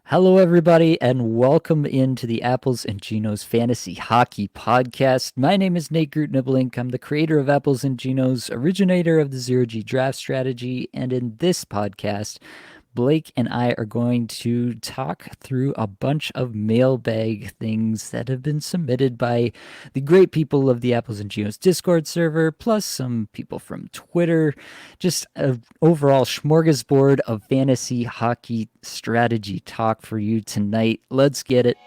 Hello, everybody, and welcome into the Apples and Geno's Fantasy Hockey Podcast. My name is Nate Groot Nibblink. I'm the creator of Apples and Geno's, originator of the Zero G Draft Strategy, and in this podcast, Blake and I are going to talk through a bunch of mailbag things that have been submitted by the great people of the Apples and Geos Discord server, plus some people from Twitter. Just an overall smorgasbord of fantasy hockey strategy talk for you tonight. Let's get it.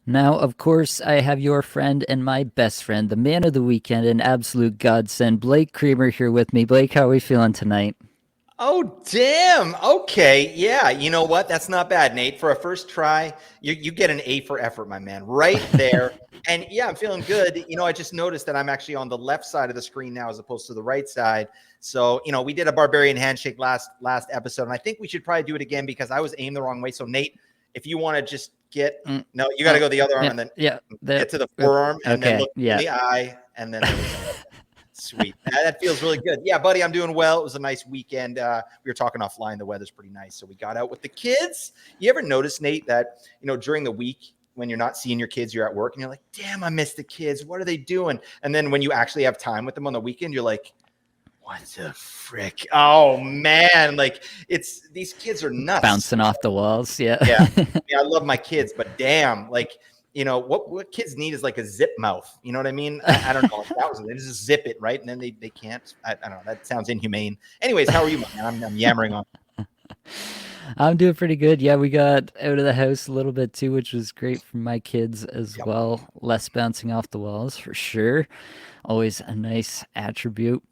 Now, of course, I have your friend and my best friend, the man of the weekend, an absolute godsend, Blake Creamer, here with me. Blake, how are we feeling tonight? Oh, damn. Okay. Yeah. You know what? That's not bad, Nate. For a first try, you get an A for effort, my man, right there. And yeah, I'm feeling good. I just noticed that I'm actually on the left side of the screen now as opposed to the right side. So, we did a barbarian handshake last episode, and I think we should probably do it again because I was aimed the wrong way. So, Nate, if you want to just no, you got to go the other arm and then get to the forearm and then look in the eye and then sweet. That feels really good. Yeah, buddy, I'm doing well. It was a nice weekend. We were talking offline. The weather's pretty nice. So we got out with the kids. You ever notice, Nate, that, during the week when you're not seeing your kids, you're at work and you're like, damn, I miss the kids. What are they doing? And then when you actually have time with them on the weekend, you're like, what the frick? Oh, man. Like, these kids are nuts. Bouncing off the walls. Yeah. Yeah. I love my kids, but damn, like, what kids need is like a zip mouth. You know what I mean? I don't know. They just zip it, right? And then they can't. I don't know. That sounds inhumane. Anyways, how are you, man? I'm yammering on. I'm doing pretty good. Yeah, we got out of the house a little bit too, which was great for my kids as well. Less bouncing off the walls for sure. Always a nice attribute.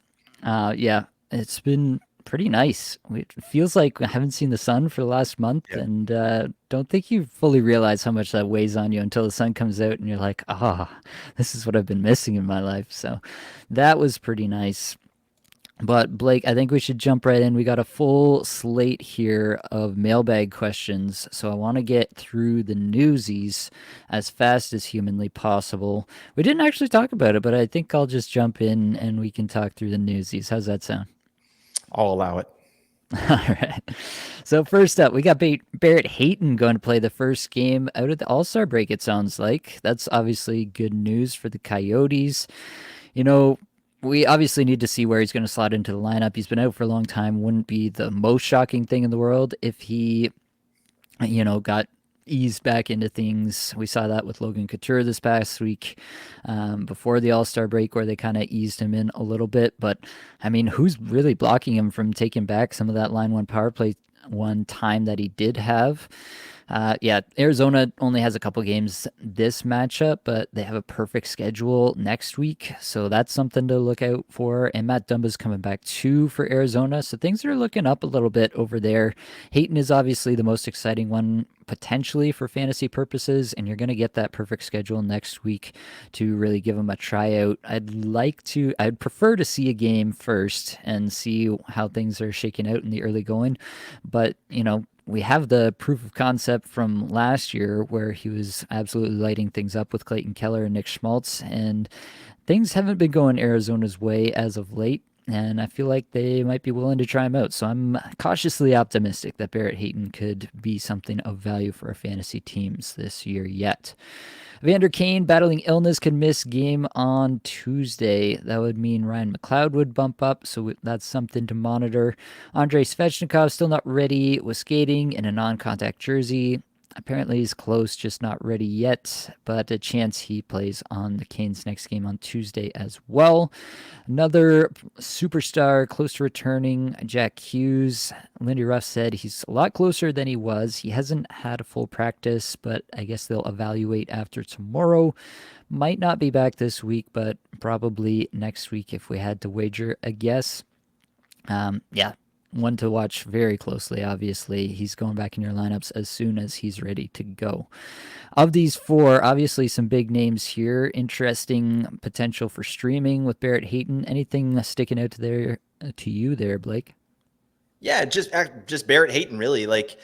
Yeah, it's been pretty nice. It feels like I haven't seen the sun for the last month, and don't think you fully realize how much that weighs on you until the sun comes out and you're like, this is what I've been missing in my life. So that was pretty nice. But Blake, I think we should jump right in. We got a full slate here of mailbag questions, so I want to get through the newsies as fast as humanly possible. We didn't actually talk about it, but I think I'll just jump in and we can talk through the newsies. How's that sound? I'll allow it. All right. So first up, we got Barrett Hayton going to play the first game out of the All-Star break, it sounds like. That's obviously good news for the Coyotes. We obviously need to see where he's going to slot into the lineup. He's been out for a long time. Wouldn't be the most shocking thing in the world if he, got eased back into things. We saw that with Logan Couture this past week before the All-Star break where they kind of eased him in a little bit. But, I mean, who's really blocking him from taking back some of that line one power play one time that he did have? Arizona only has a couple games this matchup, but they have a perfect schedule next week, so that's something to look out for. And Matt Dumba's coming back too for Arizona, so things are looking up a little bit over there. Hayton is obviously the most exciting one potentially for fantasy purposes, and you're going to get that perfect schedule next week to really give him a tryout. I'd prefer to see a game first and see how things are shaking out in the early going, but we have the proof of concept from last year where he was absolutely lighting things up with Clayton Keller and Nick Schmaltz, and things haven't been going Arizona's way as of late, and I feel like they might be willing to try him out. So I'm cautiously optimistic that Barrett Hayton could be something of value for our fantasy teams this year yet. Vander Kane battling illness could miss game on Tuesday. That would mean Ryan McLeod would bump up, so that's something to monitor. Andrei Svechnikov still not ready with skating in a non-contact jersey. Apparently he's close, just not ready yet, but a chance he plays on the Canes' next game on Tuesday as well. Another superstar close to returning, Jack Hughes. Lindy Ruff said he's a lot closer than he was. He hasn't had a full practice, but I guess they'll evaluate after tomorrow. Might not be back this week, but probably next week if we had to wager a guess. one to watch very closely, obviously. He's going back in your lineups as soon as he's ready to go. Of these four, obviously some big names here. Interesting potential for streaming with Barrett Hayton. Anything sticking out to you there, Blake? Yeah, just Barrett Hayton, really. Like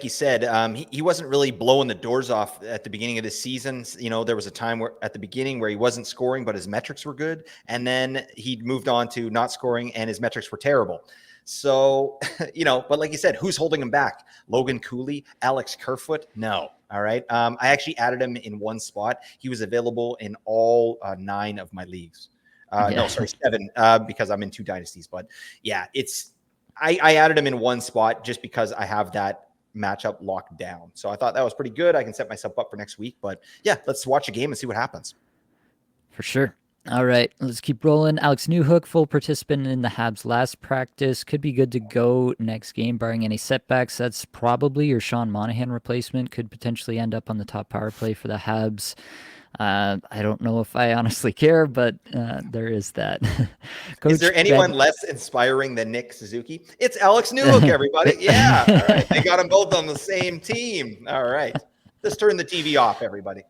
you said, he wasn't really blowing the doors off at the beginning of the season. You know, there was a time where at the beginning where he wasn't scoring, but his metrics were good, and then he moved on to not scoring, and his metrics were terrible. So, but like you said, who's holding him back? Logan Cooley, Alex Kerfoot? No. All right. I actually added him in one spot. He was available in all 9 of my leagues. No, Yeah, sorry, 7, because I'm in 2 dynasties. But yeah, I added him in one spot just because I have that matchup locked down. So I thought that was pretty good. I can set myself up for next week. But yeah, let's watch a game and see what happens. for sure. All right, let's keep rolling. Alex Newhook, full participant in the Habs last practice, could be good to go next game, barring any setbacks. That's probably your Sean Monahan replacement. Could potentially end up on the top power play for the Habs. I don't know if I honestly care, but there is that. Is Coach there anyone Ben. less inspiring than Nick Suzuki? It's Alex Newhook, everybody. Yeah. All right. They got them both on the same team. All right. Just turn the TV off, everybody.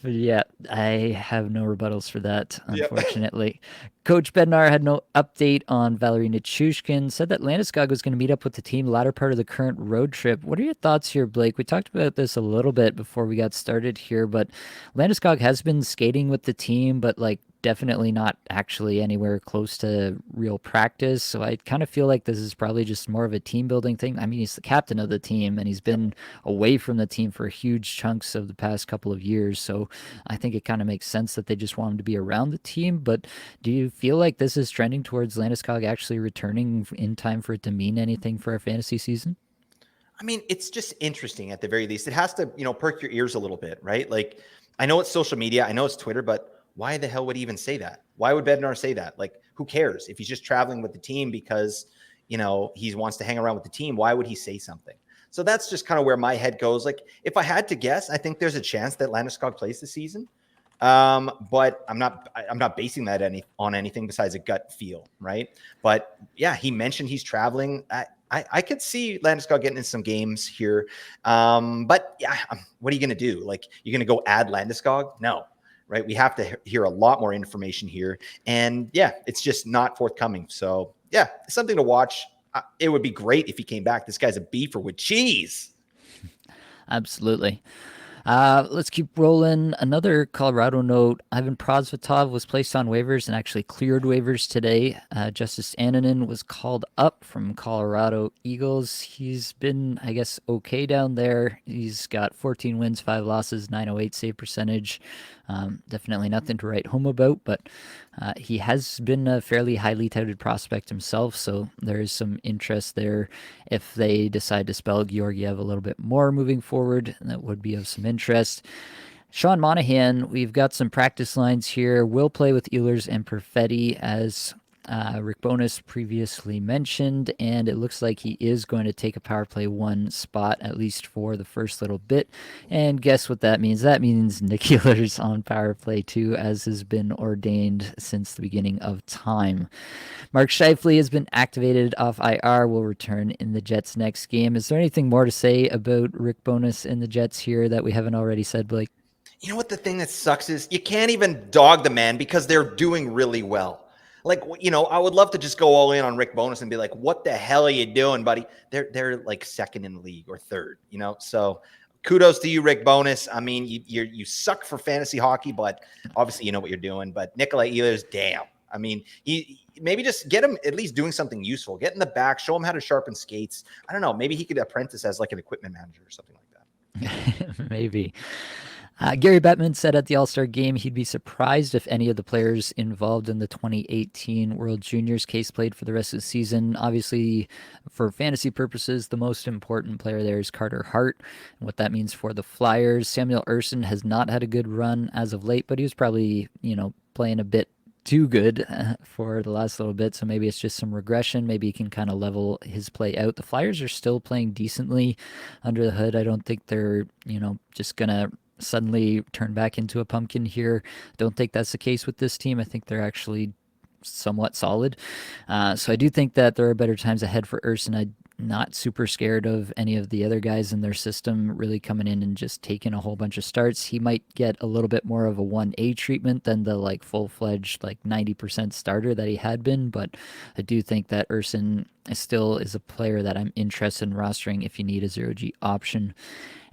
Yeah, I have no rebuttals for that, Yep. unfortunately. Coach Bednar had no update on Valerie Nichushkin, said that Landeskog was going to meet up with the team latter part of the current road trip. What are your thoughts here, Blake? We talked about this a little bit before we got started here, but Landeskog has been skating with the team, but like definitely not actually anywhere close to real practice. So I kind of feel like this is probably just more of a team building thing. I mean, he's the captain of the team and he's Yep. been away from the team for huge chunks of the past couple of years. So I think it kind of makes sense that they just want him to be around the team. But do you feel like this is trending towards Landeskog actually returning in time for it to mean anything for our fantasy season? I mean, it's just interesting at the very least. It has to, perk your ears a little bit, right? Like, I know it's social media, I know it's Twitter, but why the hell would he even say that? Why would Bednar say that? Like, who cares if he's just traveling with the team because, he wants to hang around with the team? Why would he say something? So that's just kind of where my head goes. Like, if I had to guess, I think there's a chance that Landeskog plays this season. But I'm not basing that on anything besides a gut feel, right? But yeah, he mentioned he's traveling. I could see Landeskog getting in some games here. But yeah, what are you going to do? Like, you're going to go add Landeskog? No, right? We have to hear a lot more information here. And yeah, it's just not forthcoming. So yeah, something to watch. It would be great if he came back. This guy's a beefer with cheese. Absolutely. Let's keep rolling. Another Colorado note. Ivan Prosvetov was placed on waivers and actually cleared waivers today. Justice Annunen was called up from Colorado Eagles. He's been, I guess, okay down there. He's got 14 wins, 5 losses, 908 save percentage. Definitely nothing to write home about, but he has been a fairly highly touted prospect himself, so there is some interest there. If they decide to spell Georgiev a little bit more moving forward, that would be of some interest. Sean Monahan, we've got some practice lines here. Will play with Ehlers and Perfetti as Rick Bowness previously mentioned, and it looks like he is going to take a power play 1 spot, at least for the first little bit. And guess what that means? That means Nick Ehlers on power play 2, as has been ordained since the beginning of time. Mark Scheifele has been activated off IR, will return in the Jets' next game. Is there anything more to say about Rick Bowness and the Jets here that we haven't already said, Blake? You know what the thing that sucks is you can't even dog the man because they're doing really well. Like, I would love to just go all in on Rick Bowness and be like, "What the hell are you doing, buddy?" They're like second in the league or third. So kudos to you, Rick Bowness. I mean, you suck for fantasy hockey, but obviously you know what you're doing. But Nikolai Ehlers, damn. I mean, he maybe just get him at least doing something useful. Get in the back, show him how to sharpen skates. I don't know. Maybe he could apprentice as like an equipment manager or something like that. Maybe. Gary Bettman said at the All-Star game he'd be surprised if any of the players involved in the 2018 World Juniors case played for the rest of the season. Obviously, for fantasy purposes, the most important player there is Carter Hart, and what that means for the Flyers. Samuel Ersson has not had a good run as of late, but he was probably, playing a bit too good for the last little bit, so maybe it's just some regression. Maybe he can kind of level his play out. The Flyers are still playing decently under the hood. I don't think they're, just going to suddenly turn back into a pumpkin here. Don't think that's the case with this team. I think they're actually somewhat solid. So I do think that there are better times ahead for Urson. I'm not super scared of any of the other guys in their system really coming in and just taking a whole bunch of starts. He might get a little bit more of a 1A treatment than the like full-fledged like 90% starter that he had been, but I do think that Urson still is a player that I'm interested in rostering if you need a 0G option.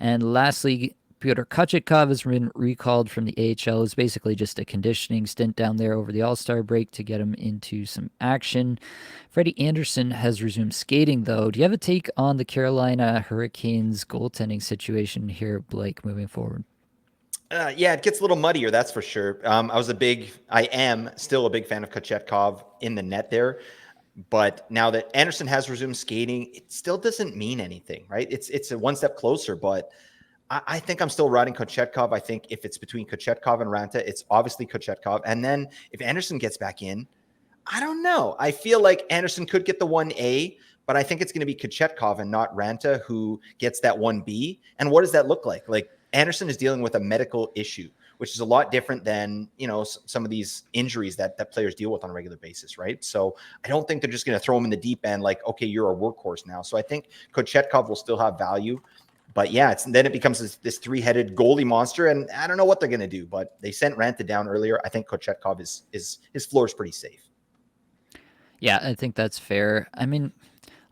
And lastly, Pyotr Kochetkov has been recalled from the AHL. It's basically just a conditioning stint down there over the All-Star break to get him into some action. Freddie Anderson has resumed skating, though. Do you have a take on the Carolina Hurricanes goaltending situation here, Blake, moving forward? Yeah, it gets a little muddier, that's for sure. I am still a big fan of Kochetkov in the net there. But now that Anderson has resumed skating, it still doesn't mean anything, right? It's a one step closer, but I think I'm still riding Kochetkov. I think if it's between Kochetkov and Ranta, it's obviously Kochetkov. And then if Anderson gets back in, I don't know. I feel like Anderson could get the 1A, but I think it's going to be Kochetkov and not Ranta who gets that 1B. And what does that look like? Like Anderson is dealing with a medical issue, which is a lot different than, some of these injuries that players deal with on a regular basis, right? So I don't think they're just going to throw him in the deep end like, okay, you're a workhorse now. So I think Kochetkov will still have value. But yeah, then it becomes this three-headed goalie monster, and I don't know what they're going to do. But they sent Ranta down earlier. I think Kochetkov is his floor is pretty safe. Yeah, I think that's fair. I mean,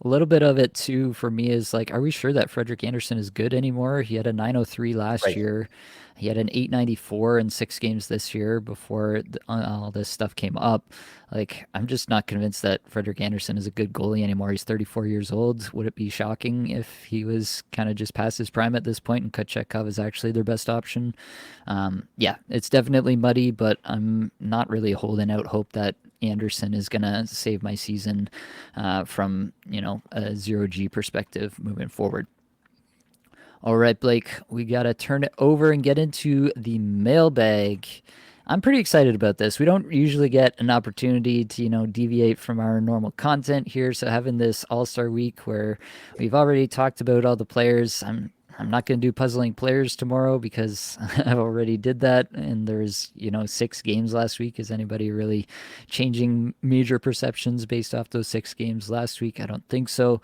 a little bit of it too for me is like, are we sure that Frederick Anderson is good anymore? He had a 903 last Right. year. He had an 894 in 6 games this year before all this stuff came up. Like, I'm just not convinced that Frederick Anderson is a good goalie anymore. He's 34 years old. Would it be shocking if he was kind of just past his prime at this point and Kochetkov is actually their best option? Yeah, it's definitely muddy, but I'm not really holding out hope that Anderson is going to save my season from, a 0G perspective moving forward. All right, Blake, we got to turn it over and get into the mailbag. I'm pretty excited about this. We don't usually get an opportunity to, deviate from our normal content here. So having this All-Star week where we've already talked about all the players, I'm not going to do puzzling players tomorrow because I've already did that. And there's, 6 games last week. Is anybody really changing major perceptions based off those 6 games last week? I don't think so.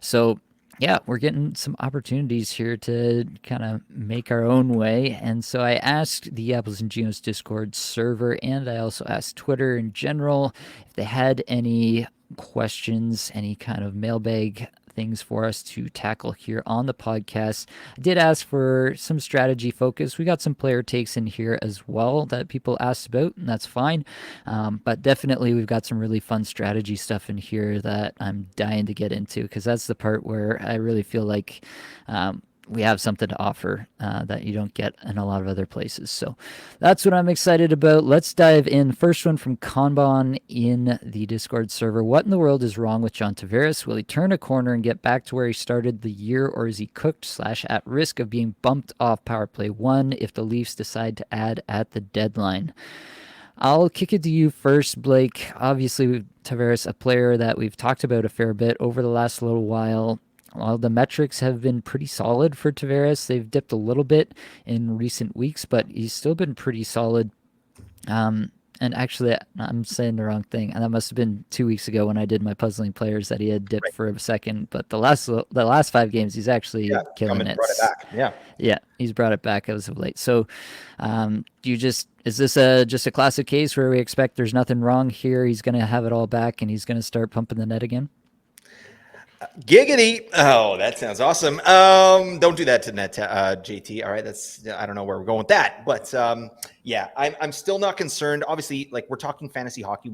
So yeah, we're getting some opportunities here to kind of make our own way. And so I asked the Apples and Genos Discord server, and I also asked Twitter in general if they had any questions, any kind of mailbag things for us to tackle here on the podcast. I did ask for some strategy focus. We got some player takes in here as well that people asked about, and that's fine. But definitely, we've got some really fun strategy stuff in here that I'm dying to get into because that's the part where I really feel like we have something to offer that you don't get in a lot of other places. So that's what I'm excited about. Let's dive in. First one from Kanban in the Discord server. What in the world is wrong with John Tavares? Will he turn a corner and get back to where he started the year, or is he cooked / at risk of being bumped off power play 1 if the Leafs decide to add at the deadline? I'll kick it to you first, Blake. Obviously, Tavares, a player that we've talked about a fair bit over the last little while. Well, the metrics have been pretty solid for Tavares. They've dipped a little bit in recent weeks, but he's still been pretty solid. And actually, I'm saying the wrong thing. And that must have been 2 weeks ago when I did my puzzling players that he had dipped Right. for a second. But the last 5 games, he's actually killing it. Brought it back. Yeah. Yeah, he's brought it back as of late. So, is this just a classic case where we expect there's nothing wrong here? He's going to have it all back and he's going to start pumping the net again? Giggity. Oh, that sounds awesome. Don't do that to net, JT. All right. I don't know where we're going with that, but yeah, I'm still not concerned. Obviously, like we're talking fantasy hockey,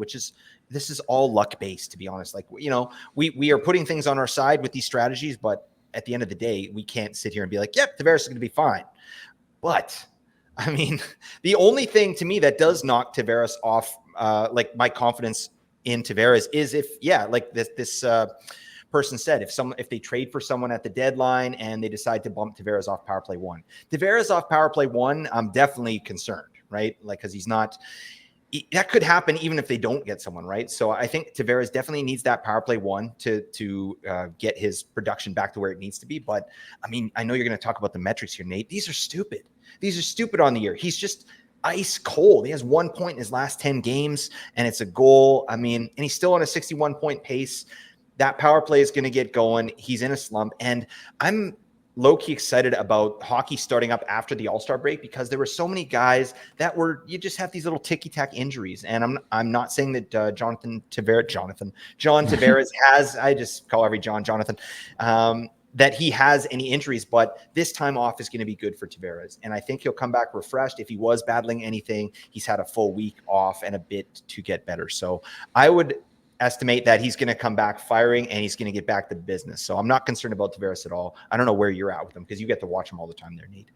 this is all luck based, to be honest. Like, we are putting things on our side with these strategies, but at the end of the day, we can't sit here and be like, yep, Tavares is going to be fine. But I mean, the only thing to me that does knock Tavares off, like my confidence in Tavares is like this person said, if they trade for someone at the deadline and they decide to bump Tavares off power play 1. Tavares off power play 1, I'm definitely concerned, right? Like, because that could happen even if they don't get someone, right? So I think Tavares definitely needs that power play 1 to get his production back to where it needs to be. But I mean, I know you're going to talk about the metrics here, Nate. These are stupid. These are stupid on the year. He's just ice cold. He has 1 point in his last 10 games, and it's a goal. I mean, and he's still on a 61-point pace. That power play is going to get going. He's in a slump, and I'm low-key excited about hockey starting up after the All-Star break because there were so many guys that were, you just have these little ticky-tack injuries. And I'm not saying that John Tavares has, I just call every Jonathan, that he has any injuries, but this time off is going to be good for Tavares. And I think he'll come back refreshed. If he was battling anything, he's had a full week off and a bit to get better. So I would estimate that he's going to come back firing and he's going to get back to business. So I'm not concerned about Tavares at all. I don't know where you're at with him because you get to watch him all the time there, Nate.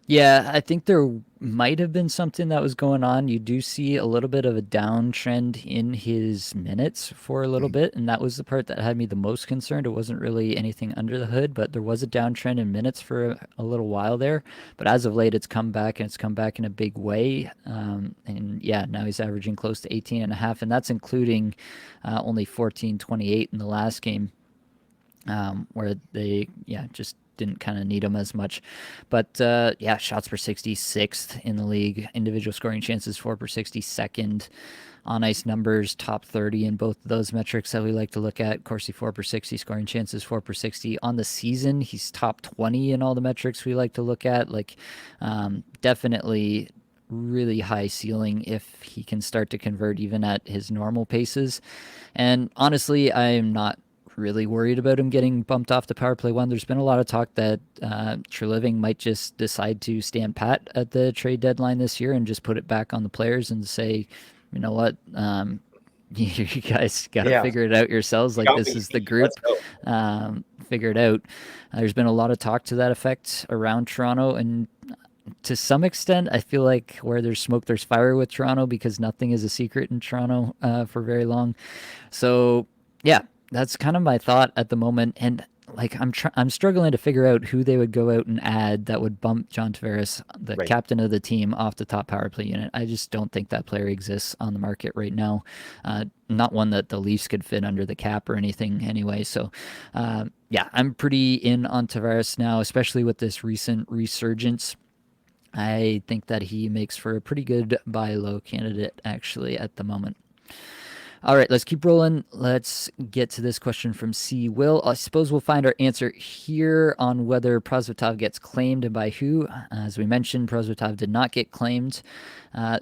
Yeah, I think there might have been something that was going on. You do see a little bit of a downtrend in his minutes for a little bit, and that was the part that had me the most concerned. It wasn't really anything under the hood, but there was a downtrend in minutes for a little while there. But as of late, it's come back, and it's come back in a big way. And yeah, now he's averaging close to 18 and a half, and that's including only 14.28 in the last game, where they, yeah, just didn't kind of need him as much. But yeah, shots per 60, sixth in the league. Individual scoring chances, 4 per 60, second. On ice numbers, top 30 in both of those metrics that we like to look at. Corsi 4 per 60, scoring chances 4 per 60. On the season, he's top 20 in all the metrics we like to look at. Like, definitely really high ceiling if he can start to convert even at his normal paces. And honestly, I'm not really worried about him getting bumped off the power play one. There's been a lot of talk that Treliving might just decide to stand pat at the trade deadline this year and just put it back on the players and say, you know what, you guys got to Yeah. figure it out yourselves. Like, this is the group. Figure it out. There's been a lot of talk to that effect around Toronto, and to some extent, I feel like where there's smoke, there's fire with Toronto, because nothing is a secret in Toronto for very long. So yeah, that's kind of my thought at the moment. And like, I'm struggling to figure out who they would go out and add that would bump John Tavares, the Right. captain of the team, off the top power play unit. I just don't think that player exists on the market right now. Not one that the Leafs could fit under the cap or anything anyway. So yeah, I'm pretty in on Tavares now, especially with this recent resurgence. I think that he makes for a pretty good buy low candidate actually at the moment. All right, let's keep rolling. Let's get to this question from C. Will. I suppose we'll find our answer here on whether Prosvetov gets claimed and by who. As we mentioned, Prosvetov did not get claimed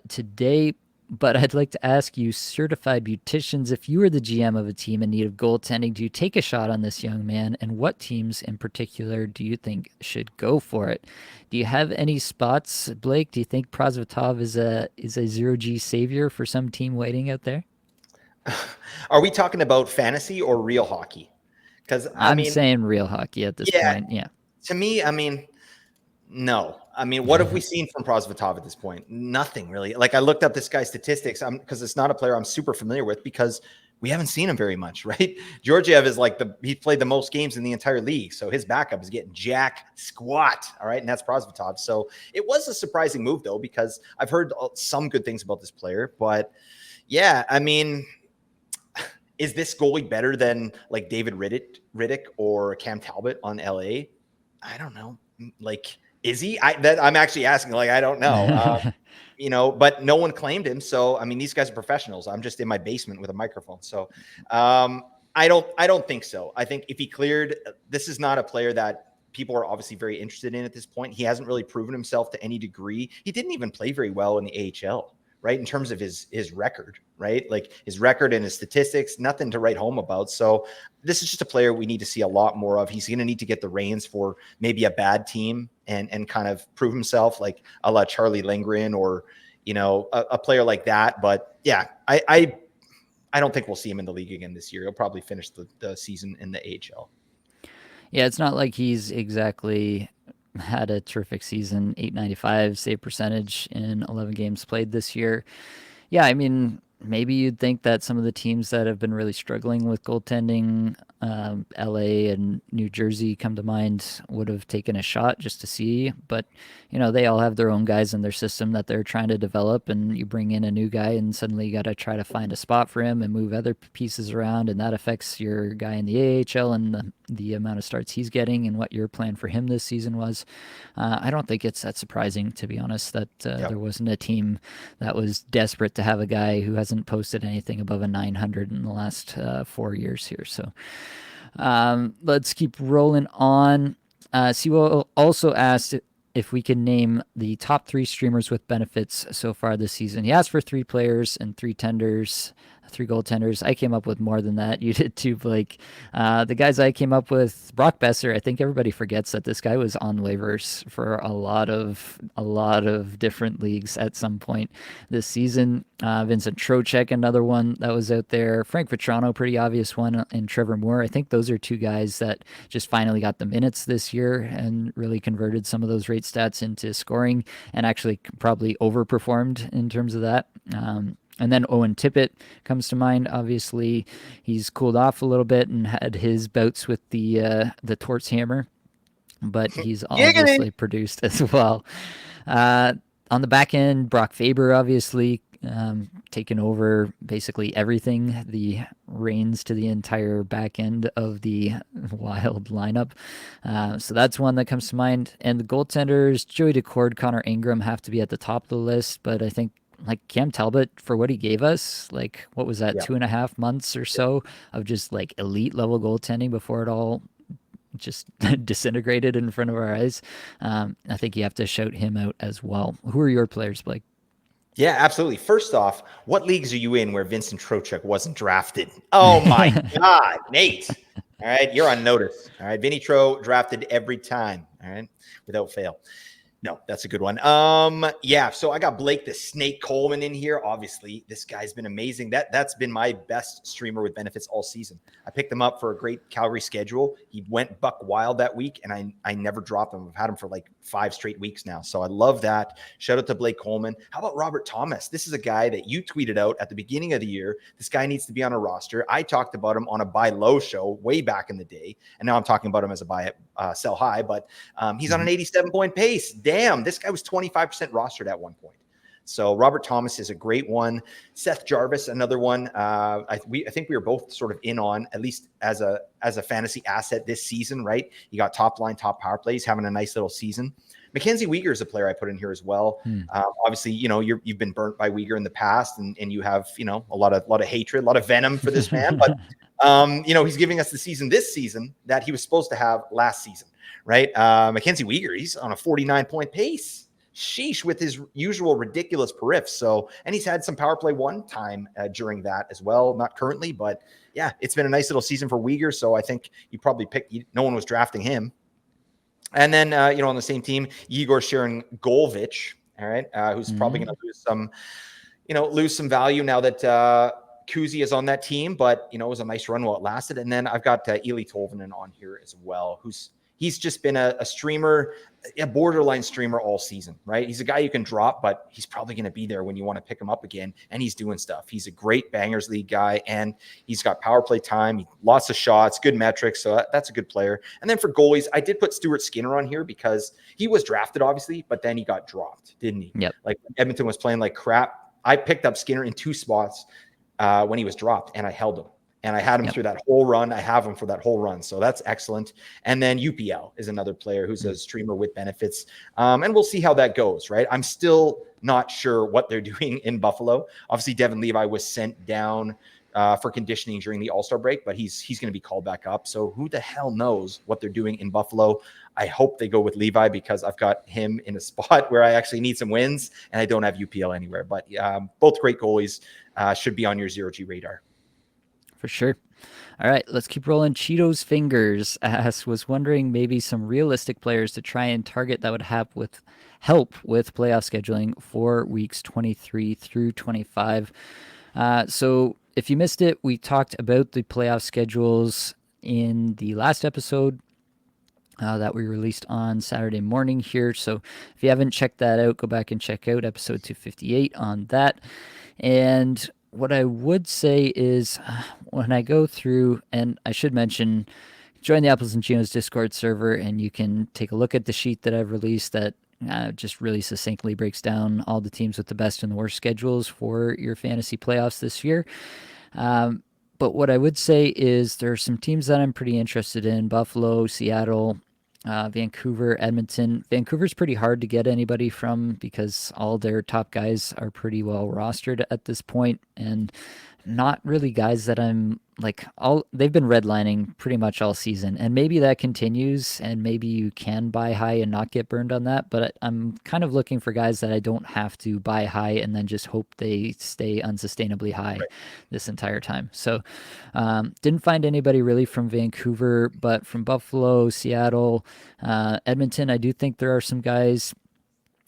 today. But I'd like to ask you, certified beauticians, if you were the GM of a team in need of goaltending, do you take a shot on this young man? And what teams in particular do you think should go for it? Do you have any spots, Blake? Do you think Prosvetov is a 0G savior for some team waiting out there? Are we talking about fantasy or real hockey? Because I'm saying real hockey at this point. Yeah. To me, I mean, no. I mean, what have we seen from Prosvetov at this point? Nothing really. Like, I looked up this guy's statistics because it's not a player I'm super familiar with because we haven't seen him very much, right? Georgiev is like he played the most games in the entire league. So his backup is getting jack squat. All right. And that's Prosvetov. So it was a surprising move though, because I've heard some good things about this player, but yeah, I mean, is this goalie better than like David Riddick or Cam Talbot on LA? I don't know. Like, is he? I'm actually asking. Like, I don't know. But no one claimed him. So I mean, these guys are professionals. I'm just in my basement with a microphone. So I don't think so. I think if he cleared, this is not a player that people are obviously very interested in at this point. He hasn't really proven himself to any degree. He didn't even play very well in the AHL. Right, in terms of his record, right? Like his record and his statistics, nothing to write home about. So this is just a player we need to see a lot more of. He's going to need to get the reins for maybe a bad team and kind of prove himself, like a la Charlie Lindgren or a player like that. But yeah, I don't think we'll see him in the league again this year. He'll probably finish the season in the AHL. Yeah, it's not like he's exactly had a terrific season. 895 save percentage in 11 games played this year. Yeah, I mean, maybe you'd think that some of the teams that have been really struggling with goaltending, LA and New Jersey come to mind, would have taken a shot just to see. But, they all have their own guys in their system that they're trying to develop, and you bring in a new guy, and suddenly you got to try to find a spot for him and move other pieces around, and that affects your guy in the AHL and the amount of starts he's getting and what your plan for him this season was. I don't think it's that surprising, to be honest, that Yep. there wasn't a team that was desperate to have a guy who hasn't posted anything above a 900 in the last 4 years here. So let's keep rolling on. Siwo also asked if we can name the top 3 streamers with benefits so far this season. He asked for 3 players and 3 tenders, 3 goaltenders. I came up with more than that. You did too, Blake. The guys I came up with, Brock Besser. I think everybody forgets that this guy was on waivers for a lot of different leagues at some point this season. Vincent Trocheck, another one that was out there. Frank Vetrano, pretty obvious one, and Trevor Moore. I think those are 2 guys that just finally got the minutes this year and really converted some of those rate stats into scoring, and actually probably overperformed in terms of that. And then Owen Tippett comes to mind. Obviously, he's cooled off a little bit and had his bouts with the Torts hammer, but he's Giggity. obviously produced as well. Uh, on the back end, Brock Faber obviously taken over basically everything, the reins to the entire back end of the Wild lineup. So that's one that comes to mind. And the goaltenders, Joey Decord, Connor Ingram have to be at the top of the list, but I think like Cam Talbot, for what he gave us, like what was that, Yeah. 2.5 months or so of just like elite level goaltending before it all just disintegrated in front of our eyes. I think you have to shout him out as well. Who are your players, Blake? Yeah, absolutely. First off, what leagues are you in where Vincent Trocheck wasn't drafted? Oh my God, Nate. All right, you're on notice. All right, Vinny Tro drafted every time. All right, without fail. No, that's a good one. Yeah, so I got Blake the Snake Coleman in here. Obviously, this guy's been amazing. That's been my best streamer with benefits all season. I picked him up for a great Calgary schedule. He went buck wild that week, and I never dropped him. I've had him for like 5 straight weeks now. So I love that. Shout out to Blake Coleman. How about Robert Thomas? This is a guy that you tweeted out at the beginning of the year. This guy needs to be on a roster. I talked about him on a buy low show way back in the day, and now I'm talking about him as a buy sell high. But he's on an 87-point pace. Damn, this guy was 25% rostered at one point. So Robert Thomas is a great one. Seth Jarvis, another one. I think we were both sort of in on, at least as a fantasy asset this season, right? He got top line, top power play. He's having a nice little season. Mackenzie Weegar is a player I put in here as well. Obviously, you've been burnt by Weegar in the past, and you have a lot of hatred, a lot of venom for this man. But he's giving us the season this season that he was supposed to have last season, right? Mackenzie Weegar, he's on a 49-point pace. Sheesh, with his usual ridiculous periffs. So, and he's had some power play one time during that as well. Not currently, but yeah, it's been a nice little season for Weegar. So I think you probably picked. No one was drafting him. And then on the same team, Igor Sharon Golvich, all right, who's probably going to lose some value now that Kuzi is on that team. But it was a nice run while it lasted. And then I've got Eli Tolvanen on here as well, he's just been a streamer, a borderline streamer all season, right? He's a guy you can drop, but he's probably going to be there when you want to pick him up again. And he's doing stuff. He's a great bangers league guy, and he's got power play time, lots of shots, good metrics. So that's a good player. And then for goalies, I did put Stuart Skinner on here because he was drafted, obviously, but then he got dropped, didn't he? Yep. Like Edmonton was playing like crap. I picked up Skinner in 2 spots when he was dropped, and I held him. And I had him through that whole run. I have him for that whole run. So that's excellent. And then UPL is another player who's a streamer with benefits. And we'll see how that goes, right? I'm still not sure what they're doing in Buffalo. Obviously, Devin Levi was sent down for conditioning during the All-Star break, but he's going to be called back up. So who the hell knows what they're doing in Buffalo? I hope they go with Levi because I've got him in a spot where I actually need some wins, and I don't have UPL anywhere. But both great goalies should be on your zero-G radar. For sure. All right, let's keep rolling. Cheetos Fingers was wondering maybe some realistic players to try and target that would help with playoff scheduling for weeks 23 through 25. So if you missed it, we talked about the playoff schedules in the last episode that we released on Saturday morning here. So if you haven't checked that out, go back and check out episode 258 on that. And what I would say is when I go through, and I should mention, join the Apples and Genos Discord server, and you can take a look at the sheet that I've released that just really succinctly breaks down all the teams with the best and the worst schedules for your fantasy playoffs this year. Um, but what I would say is there are some teams that I'm pretty interested in: Buffalo, Seattle, Vancouver, Edmonton. Vancouver's pretty hard to get anybody from because all their top guys are pretty well rostered at this point, and not really guys that I'm like all they've been redlining pretty much all season, and maybe that continues and maybe you can buy high and not get burned on that, but I'm kind of looking for guys that I don't have to buy high and then just hope they stay unsustainably high Right. this entire time. So didn't find anybody really from Vancouver, but from Buffalo, Seattle, Edmonton, I do think there are some guys,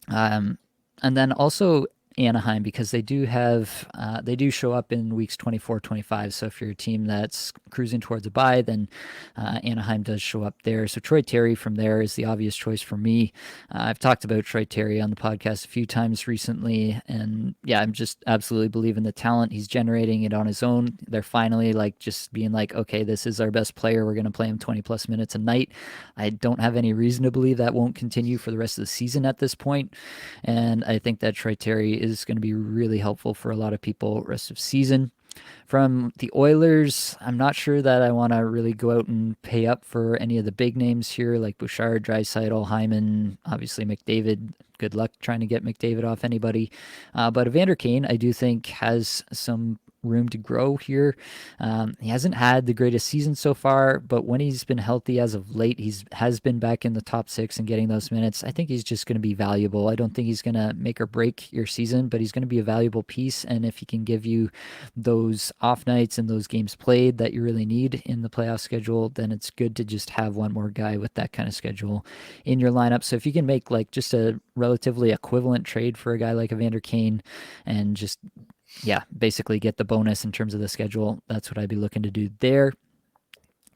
um, and then also Anaheim, because they do show up in weeks 24, 25. So if you're a team that's cruising towards a bye, then Anaheim does show up there. So Troy Terry from there is the obvious choice for me. I've talked about Troy Terry on the podcast a few times recently, and yeah, I'm just absolutely believing the talent. He's generating it on his own. They're finally like just being like, okay, this is our best player. We're going to play him 20 plus minutes a night. I don't have any reason to believe that won't continue for the rest of the season at this point. And I think that Troy Terry is going to be really helpful for a lot of people rest of season. From the Oilers, I'm not sure that I want to really go out and pay up for any of the big names here, like Bouchard, Draisaitl, Hyman, obviously McDavid. Good luck trying to get McDavid off anybody. But Evander Kane, I do think, has some room to grow here. He hasn't had the greatest season so far, but when he's been healthy as of late, he's has been back in the top six and getting those minutes. I think he's just going to be valuable. I don't think he's going to make or break your season, but he's going to be a valuable piece. And if he can give you those off nights and those games played that you really need in the playoff schedule, then it's good to just have one more guy with that kind of schedule in your lineup. So if you can make like just a relatively equivalent trade for a guy like Evander Kane and just yeah, basically get the bonus in terms of the schedule. That's what I'd be looking to do there.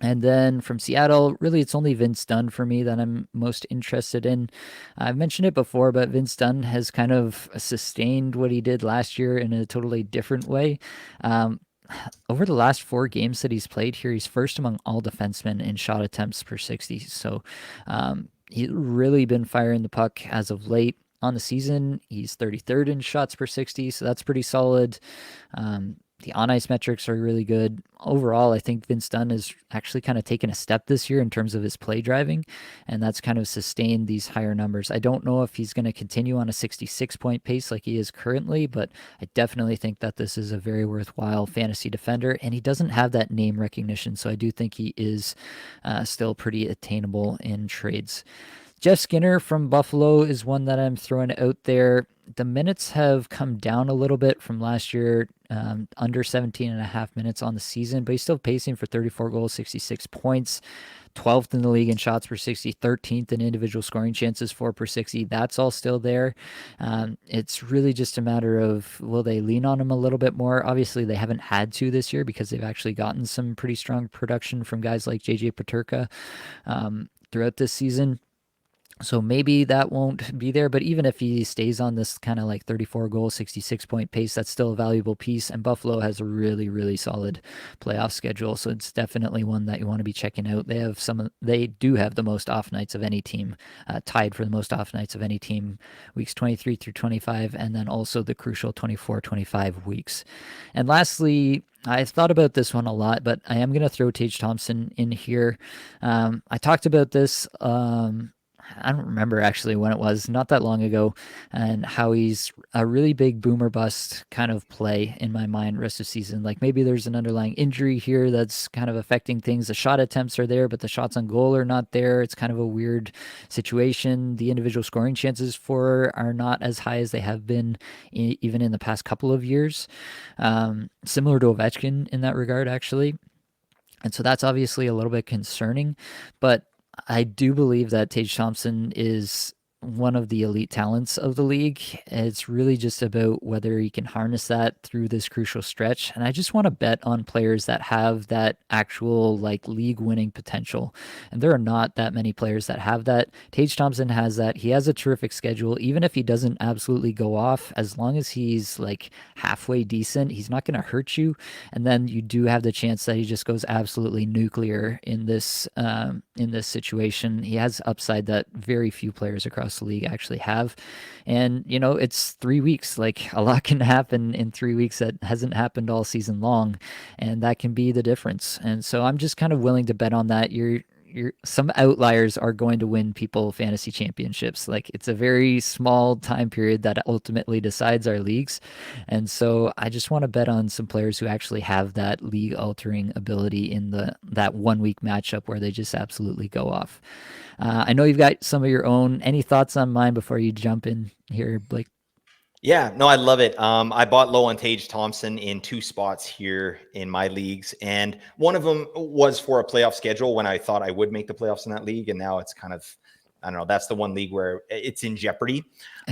And then from Seattle, really, it's only Vince Dunn for me that I'm most interested in. I've mentioned it before, but Vince Dunn has kind of sustained what he did last year in a totally different way. Um, Over the last 4 games that he's played here, he's first among all defensemen in shot attempts per 60. So he's really been firing the puck as of late. On the season, he's 33rd in shots per 60, so that's pretty solid. The on ice metrics are really good. Overall, I think Vince Dunn has actually kind of taken a step this year in terms of his play driving, and that's kind of sustained these higher numbers. I don't know if he's going to continue on a 66-point pace like he is currently, but I definitely think that this is a very worthwhile fantasy defender, and he doesn't have that name recognition, so I do think he is still pretty attainable in trades. Jeff Skinner from Buffalo is one that I'm throwing out there. The minutes have come down a little bit from last year, under 17 and a half minutes on the season, but he's still pacing for 34 goals, 66 points, 12th in the league in shots per 60, 13th in individual scoring chances, 4 per 60. That's all still there. It's really just a matter of will they lean on him a little bit more? Obviously, they haven't had to this year because they've actually gotten some pretty strong production from guys like JJ Paterka throughout this season. So maybe that won't be there, but even if he stays on this kind of like 34 goal, 66-point pace, that's still a valuable piece. And Buffalo has a really, really solid playoff schedule, so it's definitely one that you want to be checking out. They do have the most off nights of any team, tied for the most off nights of any team, weeks 23 through 25, and then also the crucial 24, 25 weeks. And lastly, I thought about this one a lot, but I am going to throw Tage Thompson in here. I talked about this. I don't remember actually when it was, not that long ago, and how he's a really big boomer bust kind of play in my mind rest of season. Like maybe there's an underlying injury here that's kind of affecting things. The shot attempts are there, but the shots on goal are not there. It's kind of a weird situation. The individual scoring chances for are not as high as they have been even in the past couple of years. Similar to Ovechkin in that regard, actually. And so that's obviously a little bit concerning, but I do believe that Tage Thompson is one of the elite talents of the league. It's really just about whether he can harness that through this crucial stretch. And I just want to bet on players that have that actual like league winning potential. And there are not that many players that have that. Tage Thompson has that. He has a terrific schedule. Even if he doesn't absolutely go off, as long as he's like halfway decent, he's not going to hurt you. And then you do have the chance that he just goes absolutely nuclear in this situation. He has upside that very few players across the league actually have. And, you know, it's 3 weeks. Like a lot can happen in 3 weeks that hasn't happened all season long. And that can be the difference. And so I'm just kind of willing to bet on that. Some outliers are going to win people fantasy championships. Like it's a very small time period that ultimately decides our leagues. And so I just want to bet on some players who actually have that league altering ability in that 1 week matchup where they just absolutely go off. I know you've got some of your own. Any thoughts on mine before you jump in here, Blake? Yeah, no, I love it. I bought low on Tage Thompson in 2 spots here in my leagues, and one of them was for a playoff schedule when I thought I would make the playoffs in that league, and now it's kind of, I don't know, that's the one league where it's in jeopardy.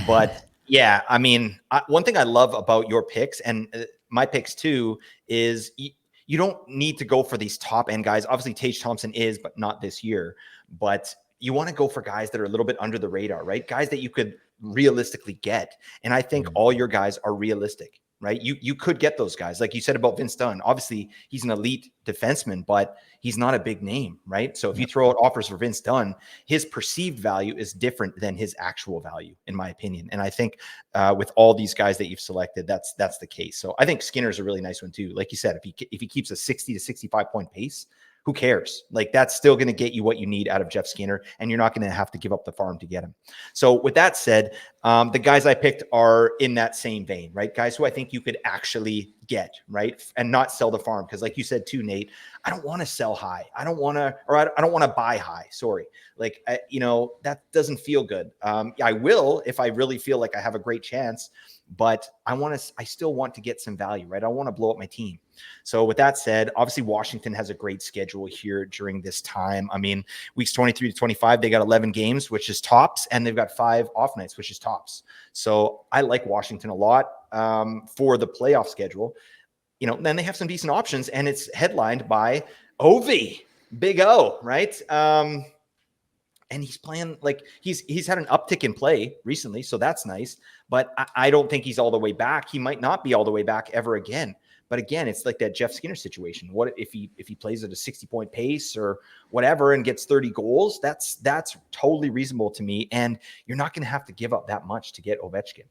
But yeah, I mean, one thing I love about your picks and my picks too is you don't need to go for these top end guys. Obviously, Tage Thompson is, but not this year. But you want to go for guys that are a little bit under the radar, right? Guys that you could realistically get. And I think all your guys are realistic, right? You could get those guys. Like you said about Vince Dunn. Obviously, he's an elite defenseman, but he's not a big name, right? So if you throw out offers for Vince Dunn, his perceived value is different than his actual value, in my opinion. And I think with all these guys that you've selected, that's the case. So I think Skinner's a really nice one too. Like you said, if he keeps a 60 to 65 point pace, who cares? Like that's still going to get you what you need out of Jeff Skinner, and you're not going to have to give up the farm to get him. So with that said, the guys I picked are in that same vein, right? Guys who I think you could actually get, right? And not sell the farm. Because like you said too, Nate, I don't want to sell high. I don't want to buy high. Sorry. Like, that doesn't feel good. I will if I really feel like I have a great chance, but I still want to get some value, right? I want to blow up my team. So with that said, obviously Washington has a great schedule here during this time. I mean, weeks 23 to 25, they got 11 games, which is tops, and they've got 5 off nights, which is tops. So I like Washington a lot for the playoff schedule. Then they have some decent options, and it's headlined by Ovi, Big O, right? And he's playing like he's had an uptick in play recently, so that's nice. But I don't think he's all the way back. He might not be all the way back ever again. But again, it's like that Jeff Skinner situation. What if he plays at a 60-point pace or whatever and gets 30 goals? That's totally reasonable to me. And you're not going to have to give up that much to get Ovechkin.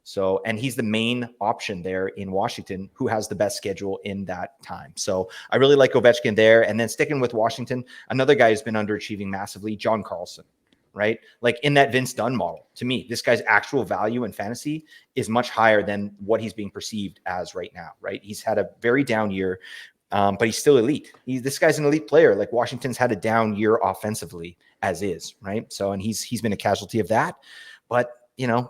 So, and he's the main option there in Washington, who has the best schedule in that time. So I really like Ovechkin there. And then sticking with Washington, another guy who's been underachieving massively, John Carlson, right? Like in that Vince Dunn model, to me, this guy's actual value in fantasy is much higher than what he's being perceived as right now, right? He's had a very down year, but he's still elite. This guy's an elite player. Like Washington's had a down year offensively as is, right? So, and he's been a casualty of that. But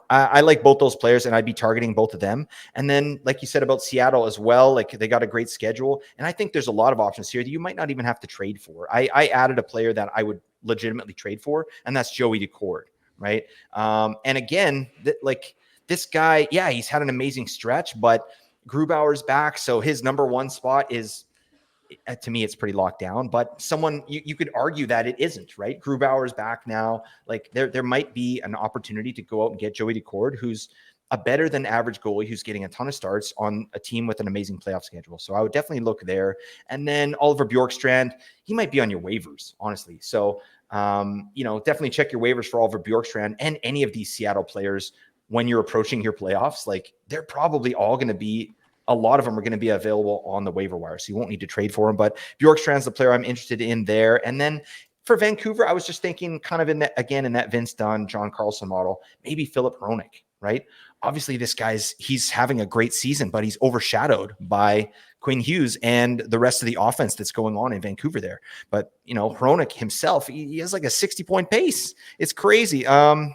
I like both those players, and I'd be targeting both of them. And then, like you said about Seattle as well, like they got a great schedule. And I think there's a lot of options here that you might not even have to trade for. I added a player that I would legitimately trade for, and that's Joey Daccord, right? And again, this guy, yeah, he's had an amazing stretch, but Grubauer's back. So his number 1 spot is, to me, it's pretty locked down, but someone you could argue that it isn't, right? Grubauer's back now. Like there might be an opportunity to go out and get Joey Daccord, who's a better than average goalie who's getting a ton of starts on a team with an amazing playoff schedule. So I would definitely look there. And then Oliver Bjorkstrand, he might be on your waivers, honestly. So, definitely check your waivers for Oliver Bjorkstrand and any of these Seattle players when you're approaching your playoffs. Like they're probably all going to be, a lot of them are going to be available on the waiver wire, so you won't need to trade for them. But Bjorkstrand's the player I'm interested in there. And then for Vancouver, I was just thinking kind of in that Vince Dunn, John Carlson model, maybe Philip Hronek, right? Obviously, he's having a great season, but he's overshadowed by Quinn Hughes and the rest of the offense that's going on in Vancouver there. But, Hronek himself, he has like a 60-point pace. It's crazy. Yeah,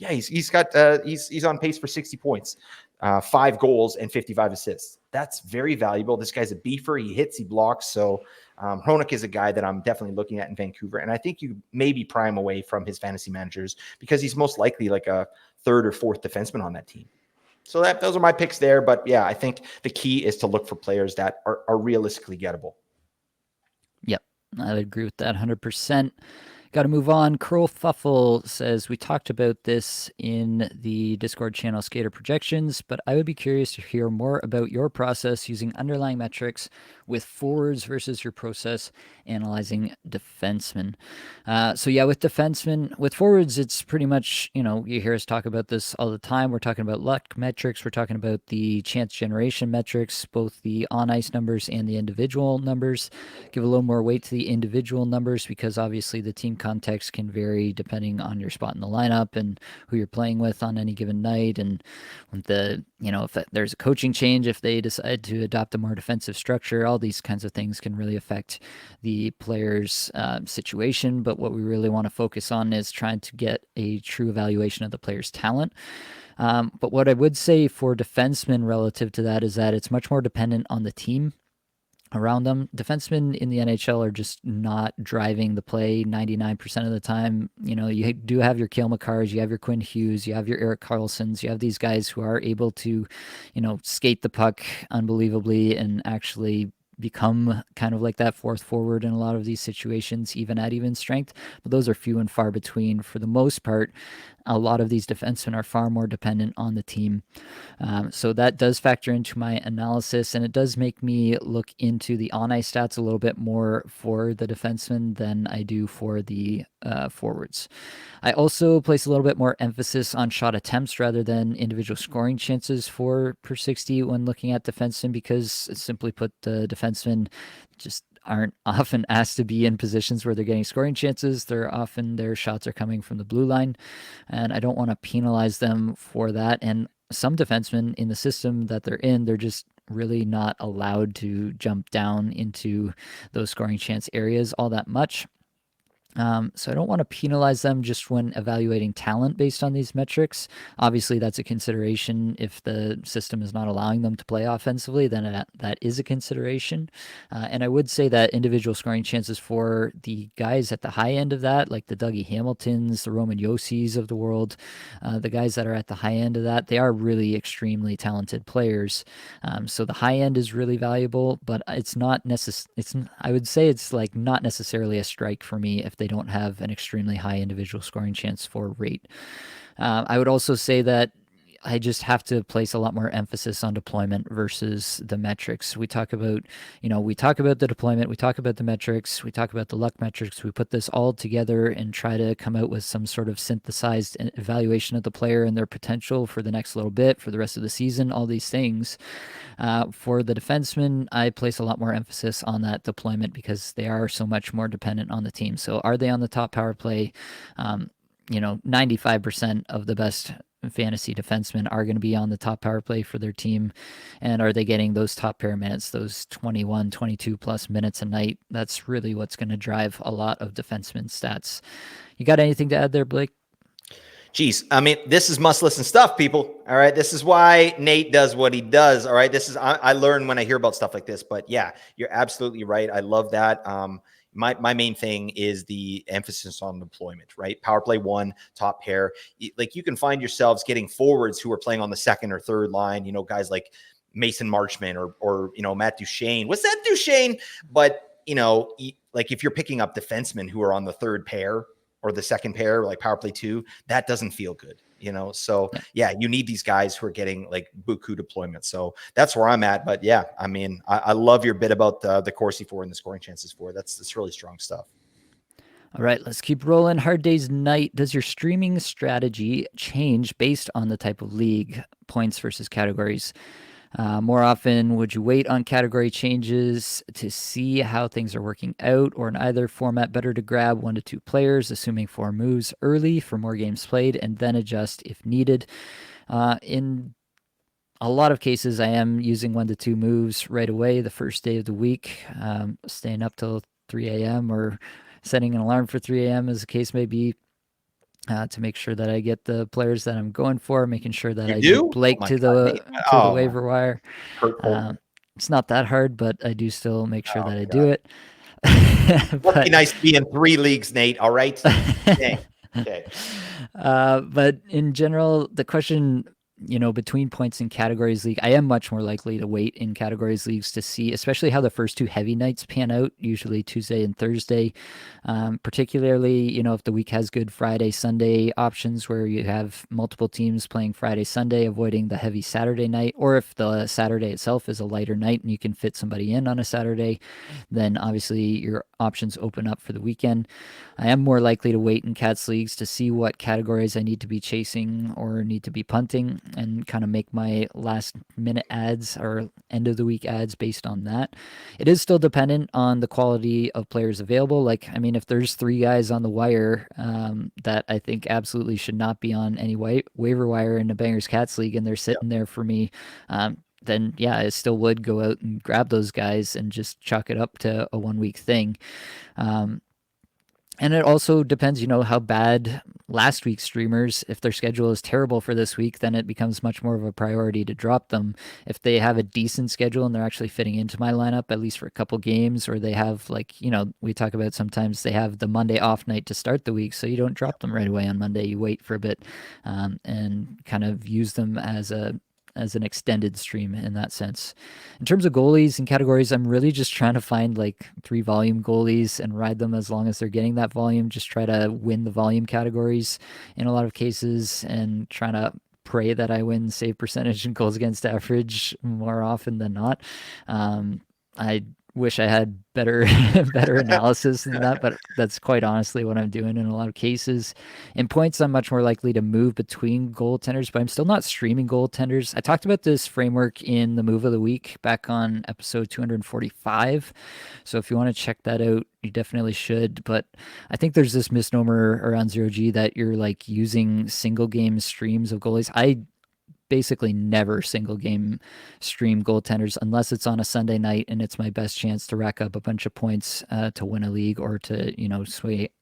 he's on pace for 60 points. 5 goals and 55 assists. That's very valuable. This guy's a beefer. He hits, he blocks. So Hronek is a guy that I'm definitely looking at in Vancouver. And I think you maybe pry him away from his fantasy managers because he's most likely like a third or fourth defenseman on that team. So those are my picks there. But yeah, I think the key is to look for players that are realistically gettable. Yep, I would agree with that 100%. Got to move on. Curl Fuffle says, we talked about this in the Discord channel Skater Projections, but I would be curious to hear more about your process using underlying metrics with forwards versus your process analyzing defensemen. So yeah, with defensemen, with forwards, it's pretty much, you hear us talk about this all the time. We're talking about luck metrics. We're talking about the chance generation metrics, both the on-ice numbers and the individual numbers. Give a little more weight to the individual numbers because obviously the team context can vary depending on your spot in the lineup and who you're playing with on any given night. And with if there's a coaching change, if they decide to adopt a more defensive structure, all these kinds of things can really affect the player's situation. But what we really want to focus on is trying to get a true evaluation of the player's talent. But what I would say for defensemen relative to that is that it's much more dependent on the team around them. Defensemen in the NHL are just not driving the play 99% of the time. You do have your Cale Makars, you have your Quinn Hughes, you have your Erik Karlssons, you have these guys who are able to, skate the puck unbelievably and actually become kind of like that fourth forward in a lot of these situations, even at even strength. But those are few and far between. For the most part, a lot of these defensemen are far more dependent on the team. So that does factor into my analysis, and it does make me look into the on-ice stats a little bit more for the defensemen than I do for the forwards. I also place a little bit more emphasis on shot attempts rather than individual scoring chances for per 60 when looking at defensemen because, simply put, the defensemen just aren't often asked to be in positions where they're getting scoring chances. Their shots are coming from the blue line, and I don't want to penalize them for that. And some defensemen in the system that they're in, they're just really not allowed to jump down into those scoring chance areas all that much. So I don't want to penalize them just when evaluating talent based on these metrics. Obviously, that's a consideration. If the system is not allowing them to play offensively, then that is a consideration. And I would say that individual scoring chances for the guys at the high end of that, like the Dougie Hamiltons, the Roman Yossis of the world, the guys that are at the high end of that, they are really extremely talented players. So the high end is really valuable, but it's not I would say it's like not necessarily a strike for me if they don't have an extremely high individual scoring chance for rate. I would also say that I just have to place a lot more emphasis on deployment versus the metrics. We talk about the deployment, we talk about the metrics, we talk about the luck metrics. We put this all together and try to come out with some sort of synthesized evaluation of the player and their potential for the next little bit, for the rest of the season, all these things. For the defensemen, I place a lot more emphasis on that deployment because they are so much more dependent on the team. So are they on the top power play? 95% of the best fantasy defensemen are going to be on the top power play for their team. And are they getting those top pair minutes, those 21, 22 plus minutes a night? That's really what's going to drive a lot of defenseman stats. You got anything to add there, Blake? Geez, I mean, this is must listen stuff, people. All right. This is why Nate does what he does. All right. I learn when I hear about stuff like this, but yeah, you're absolutely right. I love that. My main thing is the emphasis on deployment, right? Power play one, top pair. Like you can find yourselves getting forwards who are playing on the second or third line, guys like Mason Marchment or Matt Duchene. What's that Duchene? But, like if you're picking up defensemen who are on the third pair or the second pair, like power play two, that doesn't feel good, So yeah, you need these guys who are getting like buku deployment. So that's where I'm at. But yeah, I mean, I love your bit about the Corsi for and the scoring chances for. That's really strong stuff. All right, let's keep rolling. Hard Day's Night. Does your streaming strategy change based on the type of league, points versus categories? More often, would you wait on category changes to see how things are working out, or in either format, better to grab 1 to 2 players, assuming 4 moves early for more games played, and then adjust if needed? In a lot of cases, I am using 1 to 2 moves right away the first day of the week, staying up till 3 a.m. or setting an alarm for 3 a.m. as the case may be. to make sure that I get the players that I'm going for, making sure that You I move do? Oh Blake my to God, Nate. the Oh my, waiver wire. hurtful. It's not that hard, but I do still make sure Oh that I God. do it. Must be But nice to be in 3 leagues, Nate. All right. Dang. Okay. but in general, the question, between points and categories league, I am much more likely to wait in categories leagues to see, especially how the first two heavy nights pan out, usually Tuesday and Thursday. Particularly, if the week has good Friday, Sunday options where you have multiple teams playing Friday, Sunday, avoiding the heavy Saturday night, or if the Saturday itself is a lighter night and you can fit somebody in on a Saturday, then obviously your options open up for the weekend. I am more likely to wait in Cats leagues to see what categories I need to be chasing or need to be punting and kind of make my last minute ads or end of the week ads based on that. It is still dependent on the quality of players available. Like, I mean, if there's three guys on the wire that I think absolutely should not be on any waiver wire in the Bangers Cats league and they're sitting there for me, then yeah, I still would go out and grab those guys and just chalk it up to a 1 week thing. Um, and it also depends, how bad last week's streamers, if their schedule is terrible for this week, then it becomes much more of a priority to drop them. If they have a decent schedule and they're actually fitting into my lineup, at least for a couple games, or they have, like, we talk about sometimes they have the Monday off night to start the week, so you don't drop them right away on Monday. You wait for a bit and kind of use them as an extended stream in that sense. In terms of goalies and categories, I'm really just trying to find like 3 volume goalies and ride them as long as they're getting that volume. Just try to win the volume categories in a lot of cases and trying to pray that I win save percentage and goals against average more often than not. I wish I had better better analysis than that, but that's quite honestly what I'm doing in a lot of cases. In points, I'm much more likely to move between goaltenders, but I'm still not streaming goaltenders. I talked about this framework in the move of the week back on episode 245. So if you want to check that out, you definitely should. But I think there's this misnomer around Zero G that you're like using single game streams of goalies. I basically never single game stream goaltenders unless it's on a Sunday night and it's my best chance to rack up a bunch of points to win a league or to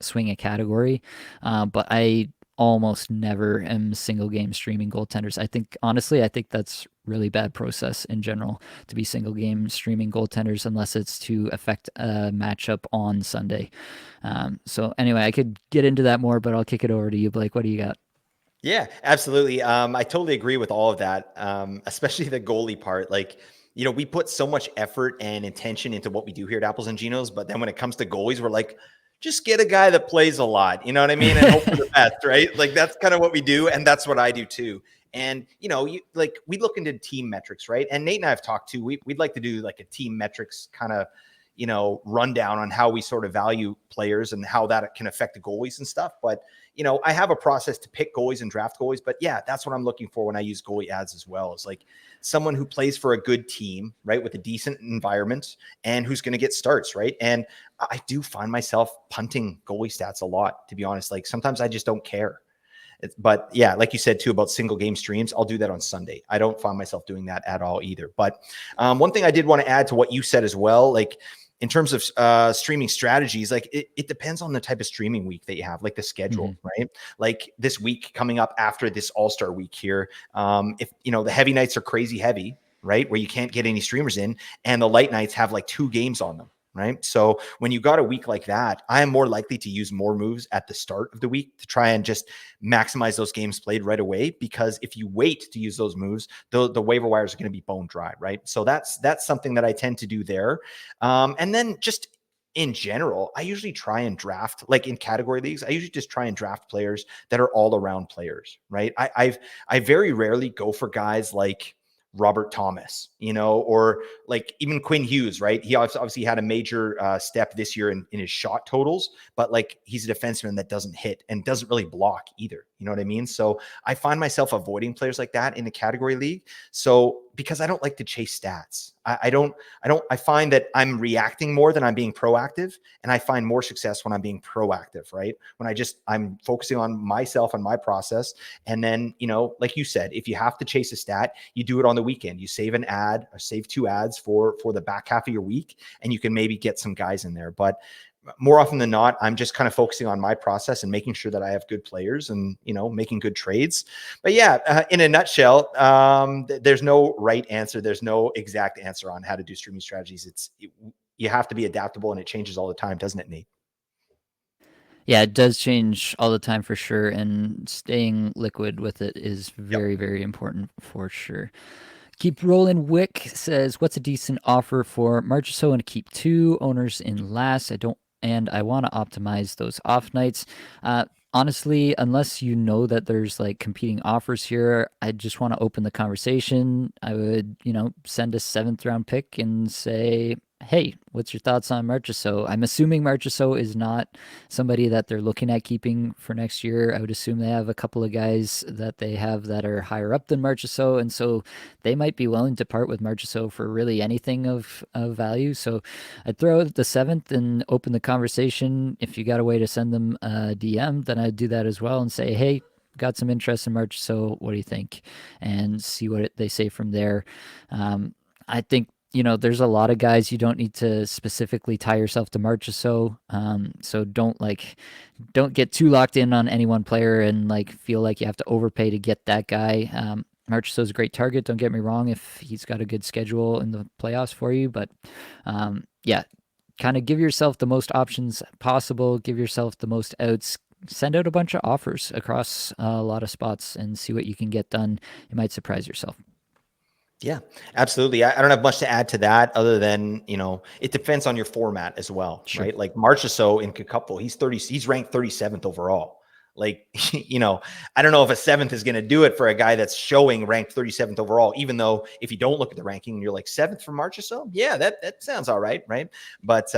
swing a category. But I almost never am single game streaming goaltenders. I think that's really bad process in general to be single game streaming goaltenders unless it's to affect a matchup on Sunday. So anyway, I could get into that more, but I'll kick it over to you, Blake. What do you got? Yeah, absolutely. I totally agree with all of that, especially the goalie part. Like, we put so much effort and intention into what we do here at Apples and Ginos, but then when it comes to goalies, we're like, just get a guy that plays a lot, you know what I mean? And hope for the best, right? Like, that's kind of what we do. And that's what I do too. And, we look into team metrics, right? And Nate and I have talked to, we'd like to do like a team metrics kind of, rundown on how we sort of value players and how that can affect the goalies and stuff. But, I have a process to pick goalies and draft goalies, but yeah, that's what I'm looking for when I use goalie ads as well. Is like someone who plays for a good team, right? With a decent environment and who's going to get starts, right? And I do find myself punting goalie stats a lot, to be honest. Like sometimes I just don't care. But yeah, like you said too about single game streams, I'll do that on Sunday. I don't find myself doing that at all either. But one thing I did want to add to what you said as well, like in terms of streaming strategies, like it depends on the type of streaming week that you have, like the schedule, right? Like this week coming up after this All-Star week here, if the heavy nights are crazy heavy, right, where you can't get any streamers in, and the light nights have like 2 games on them. Right. So when you got a week like that, I am more likely to use more moves at the start of the week to try and just maximize those games played right away. Because if you wait to use those moves, the waiver wires are going to be bone dry. Right. So that's something that I tend to do there. And then just in general, I usually try and draft, like in category leagues, I usually just try and draft players that are all around players. Right. I very rarely go for guys like Robert Thomas, or like even Quinn Hughes, right? He obviously had a major step this year in his shot totals, but like he's a defenseman that doesn't hit and doesn't really block either. You know what I mean? So I find myself avoiding players like that in a category league. So because I don't like to chase stats, I find that I'm reacting more than I'm being proactive. And I find more success when I'm being proactive, right? When I'm focusing on myself and my process. And then, like you said, if you have to chase a stat, you do it on the weekend. You save an ad or save 2 ads for the back half of your week, and you can maybe get some guys in there. But more often than not, I'm just kind of focusing on my process and making sure that I have good players and, making good trades. But yeah, in a nutshell, there's no right answer. There's no exact answer on how to do streaming strategies. You have to be adaptable, and it changes all the time, doesn't it, Nate? Yeah, it does change all the time for sure, and staying liquid with it is Yep. very, very important for sure. Keep Rolling Wick says, "What's a decent offer for Marchessault and keep two owners in last? I want to optimize those off nights. Honestly, unless you know that there's like competing offers here, I just want to open the conversation. I would, send a seventh round pick and say, hey, what's your thoughts on Marchessault? I'm assuming Marchessault is not somebody that they're looking at keeping for next year. I would assume they have a couple of guys that they have that are higher up than Marchessault, and so they might be willing to part with Marchessault for really anything of value. So I'd throw out the seventh and open the conversation. If you got a way to send them a DM, then I'd do that as well and say, hey, got some interest in Marchessault. What do you think? And see what they say from there. I think there's a lot of guys you don't need to specifically tie yourself to Marchessault. So don't get too locked in on any one player and like feel like you have to overpay to get that guy. Marchessault's a great target. Don't get me wrong if he's got a good schedule in the playoffs for you, but yeah, kind of give yourself the most options possible. Give yourself the most outs. Send out a bunch of offers across a lot of spots and see what you can get done. You might surprise yourself. Yeah, absolutely. I don't have much to add to that other than, it depends on your format as well, Sure. right? Like Marchessault in Kakuppo, he's ranked 37th overall. Like, I don't know if a seventh is going to do it for a guy that's showing ranked 37th overall, even though if you don't look at the ranking and you're like seventh for Marchessault, yeah, that sounds all right, right? But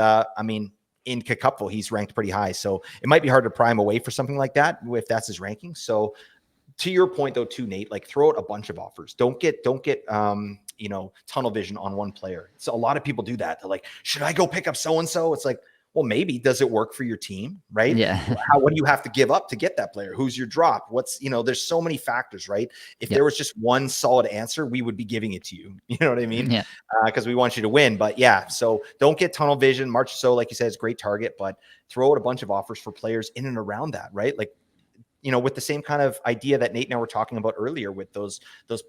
in Kakuppo, he's ranked pretty high. So it might be hard to pry him away for something like that if that's his ranking. So to your point though, too, Nate, like throw out a bunch of offers. Don't get tunnel vision on one player. So a lot of people do that. They're like, should I go pick up so-and-so? It's like, well, maybe. Does it work for your team? Right. Yeah. What do you have to give up to get that player? Who's your drop? There's so many factors, right? If Yep. there was just one solid answer, we would be giving it to you. You know what I mean? Yeah. Because we want you to win. But yeah, so don't get tunnel vision. Marchessault, like you said, is a great target, but throw out a bunch of offers for players in and around that, right? Like, with the same kind of idea that Nate and I were talking about earlier with those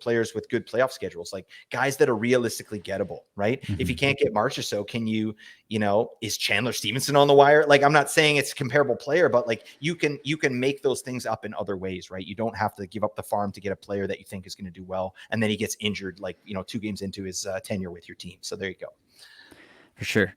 players with good playoff schedules, like guys that are realistically gettable, right? Mm-hmm. If you can't get Marchessault, can you, is Chandler Stevenson on the wire? Like, I'm not saying it's a comparable player, but like you can make those things up in other ways, right? You don't have to give up the farm to get a player that you think is going to do well, and then he gets injured, like 2 games into his tenure with your team. So there you go. For sure.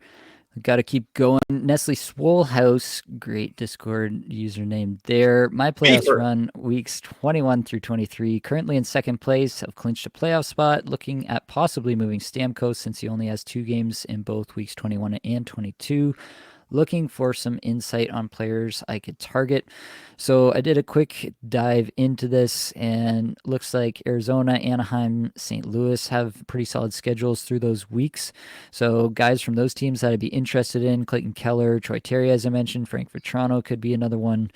Got to keep going. Nestle Swolehouse, great Discord username there. My playoffs Beaver. run weeks 21 through 23. Currently in second place. I've clinched a playoff spot. Looking at possibly moving Stamkos since he only has 2 games in both weeks 21 and 22. Looking for some insight on players I could target. So I did a quick dive into this, and looks like Arizona, Anaheim, St. Louis have pretty solid schedules through those weeks. So guys from those teams that I'd be interested in: Clayton Keller, Troy Terry, as I mentioned, Frank Vetrano could be another one.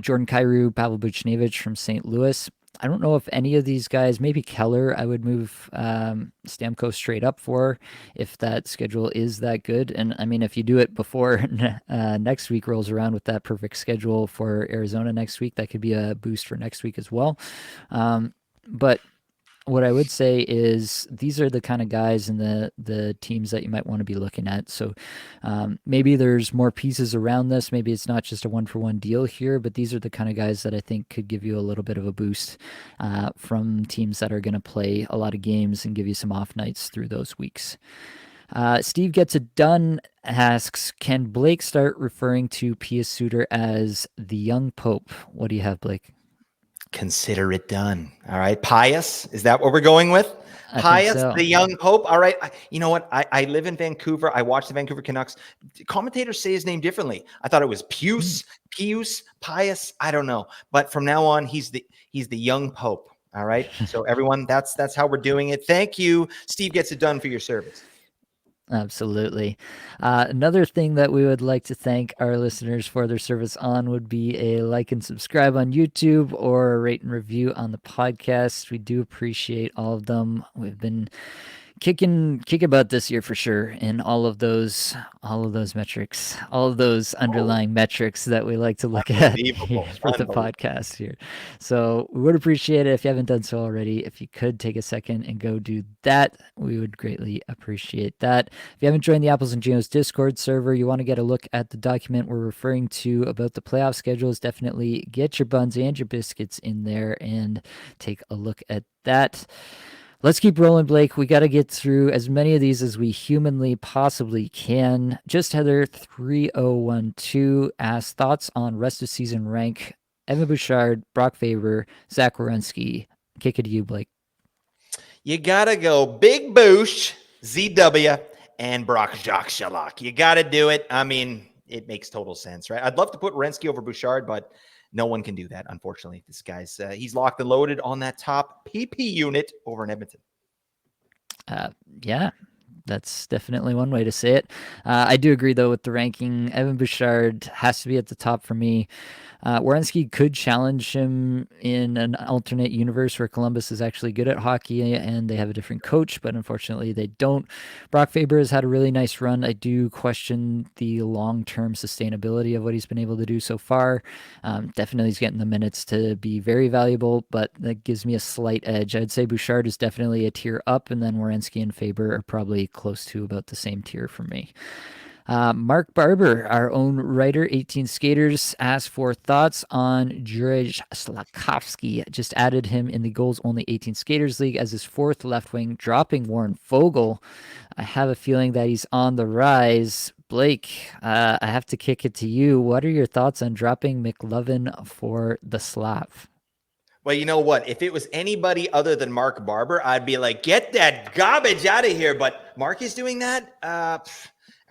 Jordan Kyrou, Pavel Buchnevich from St. Louis. I don't know if any of these guys, maybe Keller, I would move Stamkos straight up for if that schedule is that good. And I mean, if you do it before next week rolls around with that perfect schedule for Arizona next week, that could be a boost for next week as well. But what I would say is these are the kind of guys and the teams that you might want to be looking at. So maybe there's more pieces around this. Maybe it's not just a 1-for-1 deal here, but these are the kind of guys that I think could give you a little bit of a boost from teams that are going to play a lot of games and give you some off nights through those weeks. Steve Gets It Done asks, can Blake start referring to Pius Suter as the young pope? What do you have, Blake? Consider it done. All right. Pius, is that what we're going with? I think Pius, so. the young pope. All right. You know what? I live in Vancouver. I watch the Vancouver Canucks. Commentators say his name differently. I thought it was Pius, Pius. I don't know. But from now on, he's the young pope. All right. So everyone, that's how we're doing it. Thank you. Steve Gets It Done for your service. Absolutely. Another thing that we would like to thank our listeners for their service on would be a like and subscribe on YouTube or a rate and review on the podcast. We do appreciate all of them. We've been kicking butt this year for sure in all of those metrics, all of those Oh, underlying metrics that we like to look at here unbelievable. for the Unbelievable. podcast here. So we would appreciate it if you haven't done so already. If you could take a second and go do that, we would greatly appreciate that. If you haven't joined the Apples and Genos Discord server, you want to get a look at the document we're referring to about the playoff schedules, definitely get your buns and your biscuits in there and take a look at that. Let's keep rolling, Blake. We got to get through as many of these as we humanly possibly can. Just Heather 3012 asks thoughts on rest of season rank. Evan Bouchard, Brock Faber, Zach Wierenski. Kick it to you, Blake. You got to go Big Boosh, ZW, and Brock Jacques Shalak. You got to do it. I mean, it makes total sense, right? I'd love to put Wierenski over Bouchard, but no one can do that, unfortunately. This guy's he's locked and loaded on that top PP unit over in Edmonton. Yeah, that's definitely one way to say it. I do agree, though, with the ranking. Evan Bouchard has to be at the top for me. Werenski could challenge him in an alternate universe where Columbus is actually good at hockey and they have a different coach, but unfortunately they don't. Brock Faber has had a really nice run. I do question the long-term sustainability of what he's been able to do so far. Definitely he's getting the minutes to be very valuable, but that gives me a slight edge. I'd say Bouchard is definitely a tier up, and then Werenski and Faber are probably close to about the same tier for me. Mark Barber, our own writer, 18 Skaters, asked for thoughts on Juraj Slafkovsky. Just added him in the goals only 18 Skaters League as his fourth left wing, dropping Warren Fogle. I have a feeling that he's on the rise. Blake, I have to kick it to you. What are your thoughts on dropping McLovin for the Slav? Well, you know what? If it was anybody other than Mark Barber, I'd be like, get that garbage out of here. But Mark is doing that?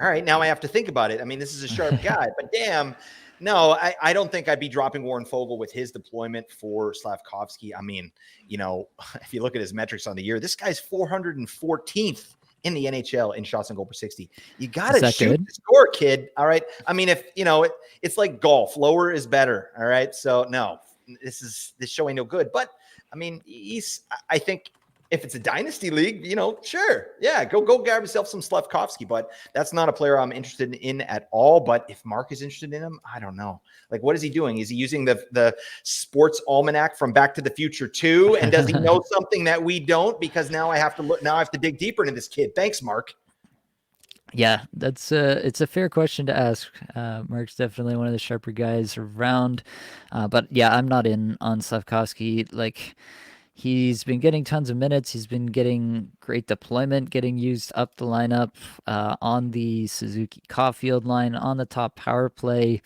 All right, now I have to think about it. I mean, this is a sharp guy, but damn, no, I don't think I'd be dropping Warren Fogle with his deployment for Slafkovsky. I mean, if you look at his metrics on the year, this guy's 414th in the NHL in shots and goal per 60. You got Is to that shoot good? the score, kid. All right. I mean, if it's like golf, lower is better. All right. So no, this show ain't no good. But I mean, I think if it's a dynasty league, sure. Yeah, go grab yourself some Slafkovsky, but that's not a player I'm interested in at all. But if Mark is interested in him, I don't know. Like, what is he doing? Is he using the sports almanac from Back to the Future 2? And does he know something that we don't? Because now I have to look. Now I have to dig deeper into this kid. Thanks, Mark. Yeah, it's a fair question to ask. Mark's definitely one of the sharper guys around, but yeah, I'm not in on Slavkovsky. Like, he's been getting tons of minutes. He's been getting great deployment, getting used up the lineup on the Suzuki Caulfield line, on the top power play.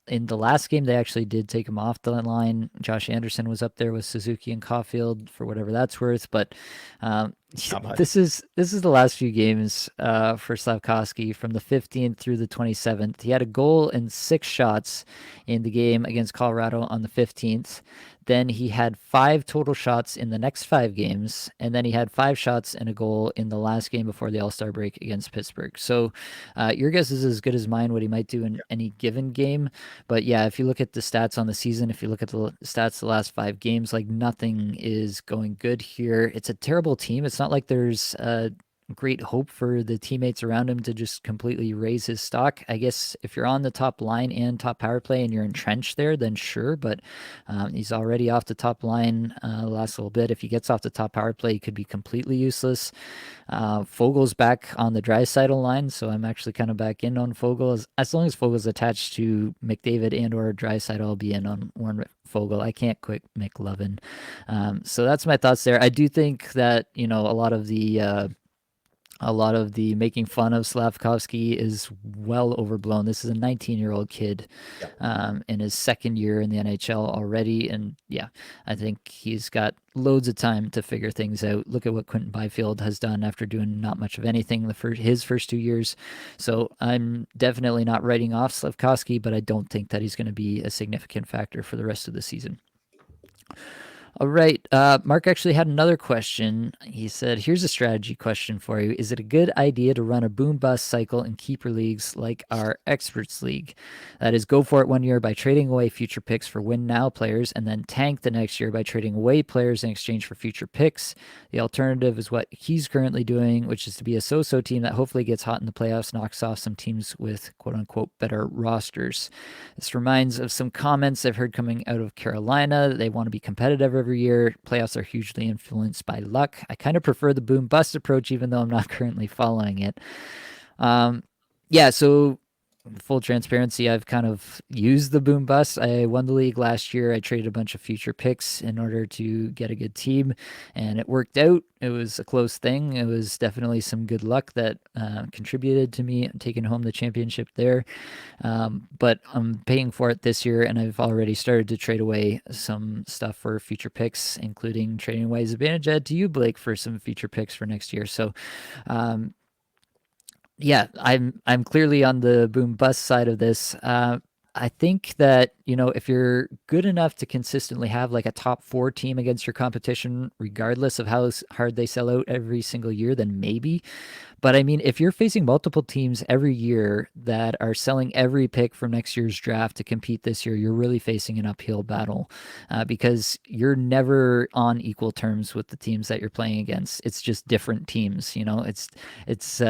In the last game, they actually did take him off the line. Josh Anderson was up there with Suzuki and Caulfield for whatever that's worth. But this is the last few games for Slavkovsky from the 15th through the 27th. He had a goal and 6 shots in the game against Colorado on the 15th. Then he had 5 total shots in the next 5 games, and then he had 5 shots and a goal in the last game before the All-Star break against Pittsburgh. So your guess is as good as mine what he might do in any given game. But yeah, if you look at the stats on the season, if you look at the stats the last 5 games, like, nothing is going good here. It's a terrible team. It's not like there's great hope for the teammates around him to just completely raise his stock. I guess if you're on the top line and top power play and you're entrenched there, then sure. But he's already off the top line the last little bit. If he gets off the top power play, he could be completely useless. Fogel's back on the Draisaitl line, so I'm actually kind of back in on Fogel. As long as Fogel's attached to McDavid and or Draisaitl, I'll be in on Warren Fogle. I can't quit McLovin. So that's my thoughts there. I do think that a lot of the making fun of Slavkovsky is well overblown. This is a 19-year-old kid in his second year in the NHL already. And yeah, I think he's got loads of time to figure things out. Look at what Quentin Byfield has done after doing not much of anything his first 2 years. So I'm definitely not writing off Slavkovsky, but I don't think that he's going to be a significant factor for the rest of the season. All right. Mark actually had another question. He said, here's a strategy question for you. Is it a good idea to run a boom bust cycle in keeper leagues like our experts league? That is, go for it one year by trading away future picks for win now players and then tank the next year by trading away players in exchange for future picks. The alternative is what he's currently doing, which is to be a so-so team that hopefully gets hot in the playoffs, knocks off some teams with quote unquote better rosters. This reminds of some comments I've heard coming out of Carolina. They want to be competitive every year. Playoffs are hugely influenced by luck. I kind of prefer the boom bust approach, even though I'm not currently following it. Um, yeah, so full transparency, I've kind of used the boom bust. I won the league last year. I traded a bunch of future picks in order to get a good team, and it worked out. It was a close thing. It was definitely some good luck that contributed to me taking home the championship there. But I'm paying for it this year, and I've already started to trade away some stuff for future picks, including trading away Zibanejad to you, Blake, for some future picks for next year. So, um, yeah, I'm clearly on the boom bust side of this. I think that, if you're good enough to consistently have like a top four team against your competition, regardless of how hard they sell out every single year, then maybe. But I mean, if you're facing multiple teams every year that are selling every pick from next year's draft to compete this year, you're really facing an uphill battle because you're never on equal terms with the teams that you're playing against. It's just different teams. It's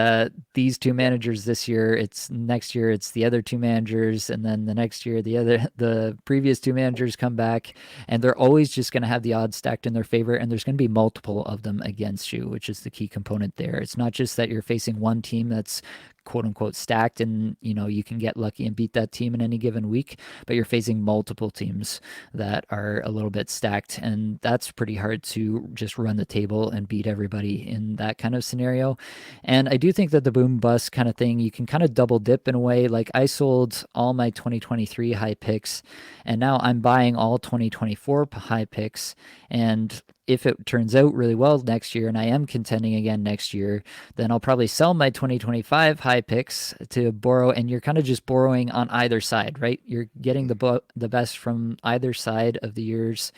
these two managers this year. It's next year. It's the other two managers, and then the next year the previous two managers come back, and they're always just going to have the odds stacked in their favor, and there's going to be multiple of them against you, which is the key component there. It's not just that you're facing one team that's quote unquote stacked and you can get lucky and beat that team in any given week, but you're facing multiple teams that are a little bit stacked, and that's pretty hard to just run the table and beat everybody in that kind of scenario. And I do think that the boom bust kind of thing, you can kind of double dip in a way. Like, I sold all my 2023 high picks, and now I'm buying all 2024 high picks. And if it turns out really well next year and I am contending again next year, then I'll probably sell my 2025 high picks to borrow. And you're kind of just borrowing on either side, right? You're getting the best from either side of the years.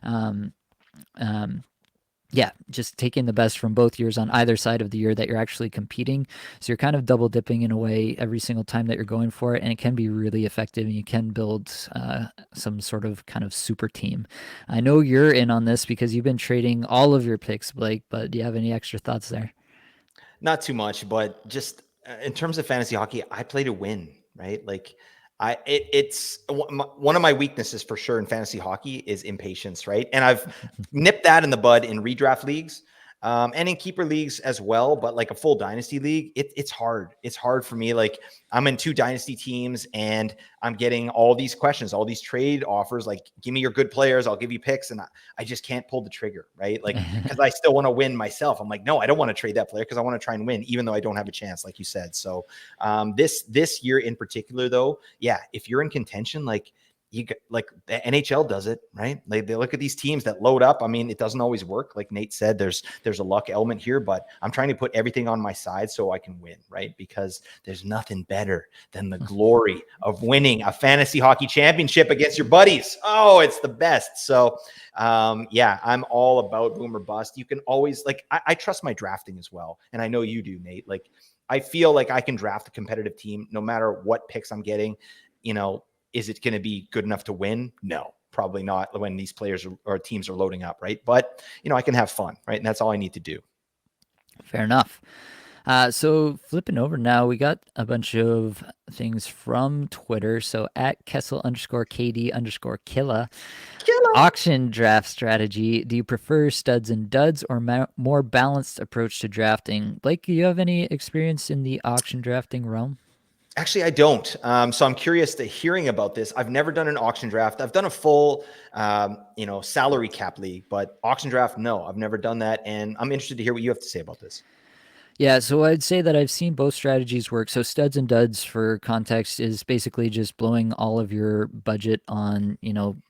Um, um, yeah, just taking the best from both years on either side of the year that you're actually competing. So you're kind of double dipping in a way every single time that you're going for it, and it can be really effective, and you can build some sort of kind of super team. I know you're in on this because you've been trading all of your picks, Blake, but do you have any extra thoughts there? Not too much, but just in terms of fantasy hockey, I play to win, right? Like it's one of my weaknesses for sure in fantasy hockey is impatience, right? And I've nipped that in the bud in redraft leagues. And in keeper leagues as well, but like a full dynasty league, it's hard. It's hard for me. Like, I'm in two dynasty teams and I'm getting all these questions, all these trade offers, like, give me your good players, I'll give you picks. And I just can't pull the trigger, right? Like, because I still want to win myself. I'm like, no, I don't want to trade that player because I want to try and win, even though I don't have a chance, like you said. So this year in particular, though, yeah, if you're in contention, like, you get, like, the NHL does it, right? They look at these teams that load up. I mean, it doesn't always work. Like Nate said, there's a luck element here, but I'm trying to put everything on my side so I can win, right? Because there's nothing better than the glory of winning a fantasy hockey championship against your buddies. Oh, it's the best. So yeah, I'm all about boom or bust. You can always, like, I trust my drafting as well. And I know you do, Nate. Like, I feel like I can draft a competitive team no matter what picks I'm getting. Is it going to be good enough to win? No, probably not when these players or teams are loading up, right? But, I can have fun, right? And that's all I need to do. Fair enough. So flipping over now, we got a bunch of things from Twitter. So at Kessel_KD_Killa. Killer. Auction draft strategy. Do you prefer studs and duds or more balanced approach to drafting? Blake, do you have any experience in the auction drafting realm? Actually, I don't. So I'm curious to hearing about this. I've never done an auction draft. I've done a full, salary cap league, but auction draft, no, I've never done that. And I'm interested to hear what you have to say about this. Yeah, so I'd say that I've seen both strategies work. So studs and duds, for context, is basically just blowing all of your budget on,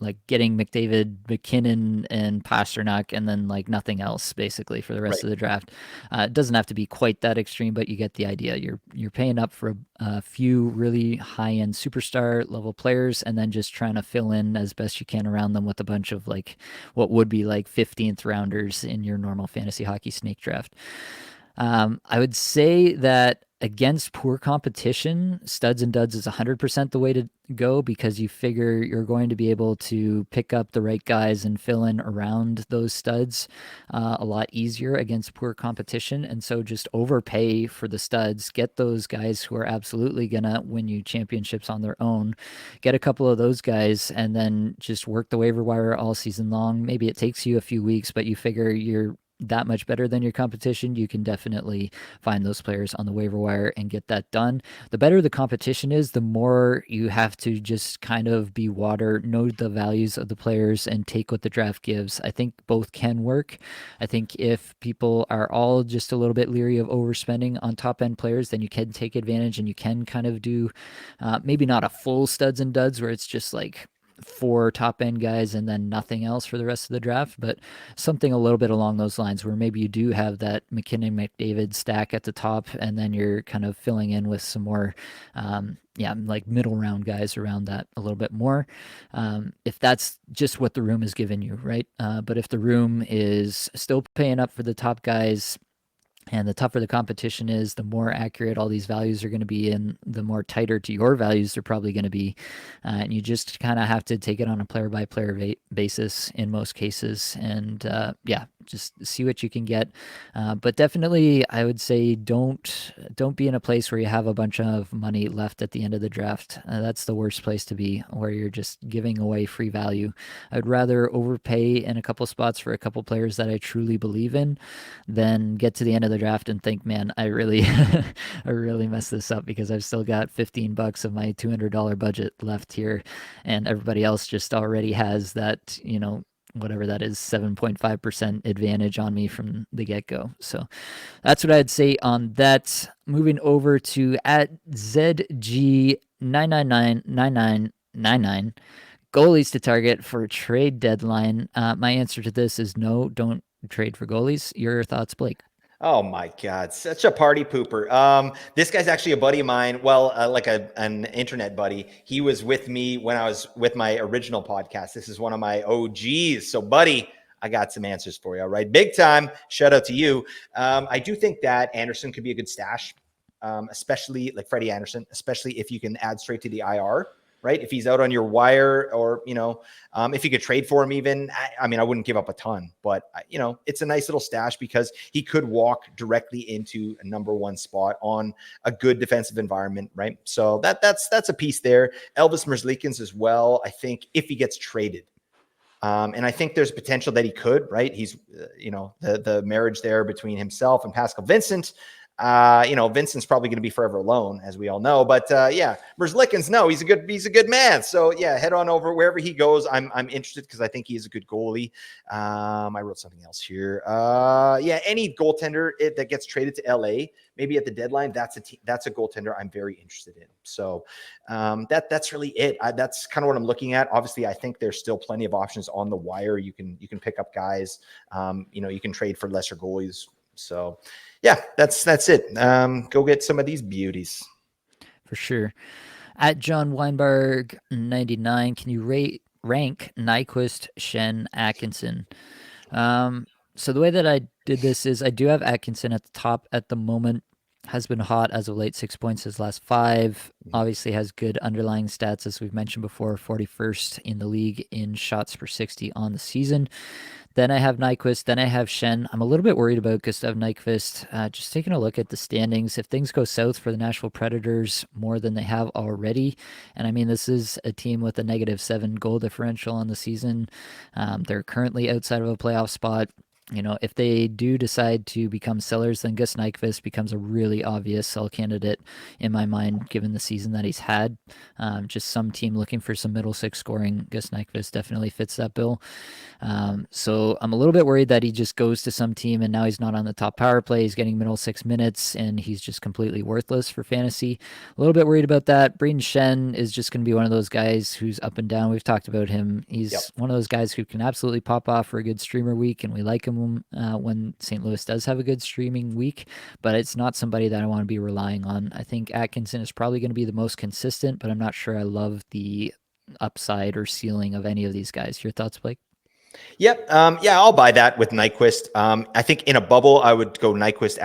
like getting McDavid, McKinnon, and Pasternak, and then like nothing else basically for the rest Right. of the draft. It doesn't have to be quite that extreme, but you get the idea. You're paying up for a few really high end superstar level players, and then just trying to fill in as best you can around them with a bunch of like what would be like 15th rounders in your normal fantasy hockey snake draft. I would say that against poor competition, studs and duds is 100% the way to go, because you figure you're going to be able to pick up the right guys and fill in around those studs a lot easier against poor competition. And so just overpay for the studs, get those guys who are absolutely going to win you championships on their own, get a couple of those guys, and then just work the waiver wire all season long. Maybe it takes you a few weeks, but you figure you're that much better than your competition, you can definitely find those players on the waiver wire and get that done. The better the competition is, the more you have to just kind of be water, know the values of the players, and take what the draft gives. I think both can work. I think if people are all just a little bit leery of overspending on top end players, then you can take advantage and you can kind of do maybe not a full studs and duds where it's just like four top end guys and then nothing else for the rest of the draft, but something a little bit along those lines where maybe you do have that McKinnon McDavid stack at the top, and then you're kind of filling in with some more, like middle round guys around that a little bit more. If that's just what the room is giving you, right? But if the room is still paying up for the top guys, and the tougher the competition is, the more accurate all these values are going to be, and the more tighter to your values they're probably going to be. And you just kind of have to take it on a player by player basis in most cases. And just see what you can get. But definitely, I would say don't be in a place where you have a bunch of money left at the end of the draft. That's the worst place to be, where you're just giving away free value. I'd rather overpay in a couple spots for a couple players that I truly believe in than get to the end of the draft and think, man, I really, I really messed this up because I've still got $15 of my $200 budget left here, and everybody else just already has that, whatever that is, 7.5% advantage on me from the get go. So that's what I'd say on that. Moving over to at ZG9999999, goalies to target for trade deadline. My answer to this is no, don't trade for goalies. Your thoughts, Blake? Oh my God, such a party pooper. This guy's actually a buddy of mine. Well, like an internet buddy. He was with me when I was with my original podcast. This is one of my OGs. So, buddy, I got some answers for you. All right, big time. Shout out to you. I do think that Anderson could be a good stash, especially like Freddie Anderson, especially if you can add straight to the IR. Right, if he's out on your wire, or if you could trade for him, even I mean, I wouldn't give up a ton, but it's a nice little stash because he could walk directly into a number one spot on a good defensive environment, right? So that's a piece there. Elvis Merzlikins as well. I think if he gets traded, and I think there's potential that he could, right? He's, the marriage there between himself and Pascal Vincent. Vincent's probably going to be forever alone, as we all know. But Merzlikins, no, he's a good man. So yeah, head on over wherever he goes. I'm interested because I think he is a good goalie. I wrote something else here. Any goaltender that gets traded to LA, maybe at the deadline, that's a goaltender I'm very interested in. So that's really it. That's kind of what I'm looking at. Obviously, I think there's still plenty of options on the wire. You can pick up guys. You can trade for lesser goalies. So yeah, that's it. Go get some of these beauties. For sure. At John Weinberg 99, can you rank Nyquist, Shen, Atkinson? So the way that I did this is I do have Atkinson at the top at the moment. Has been hot as of late, 6 points his last five. Obviously has good underlying stats, as we've mentioned before, 41st in the league in shots per 60 on the season. Then I have Nyquist. Then I have Shen. I'm a little bit worried about Gustav Nyquist. Just taking a look at the standings. If things go south for the Nashville Predators more than they have already, and I mean, this is a team with a -7 goal differential on the season. They're currently outside of a playoff spot. If they do decide to become sellers, then Gus Nyquist becomes a really obvious sell candidate in my mind, given the season that he's had. Just some team looking for some middle six scoring, Gus Nyquist definitely fits that bill. So I'm a little bit worried that he just goes to some team and now he's not on the top power play. He's getting middle 6 minutes and he's just completely worthless for fantasy. A little bit worried about that. Braden Shen is just going to be one of those guys who's up and down. We've talked about him. Yep. He's one of those guys who can absolutely pop off for a good streamer week, and we like him when St. Louis does have a good streaming week, but it's not somebody that I want to be relying on. I think Atkinson is probably going to be the most consistent, but I'm not sure I love the upside or ceiling of any of these guys. Your thoughts, Blake? Yep. Yeah, I'll buy that with Nyquist. I think in a bubble, I would go Nyquist,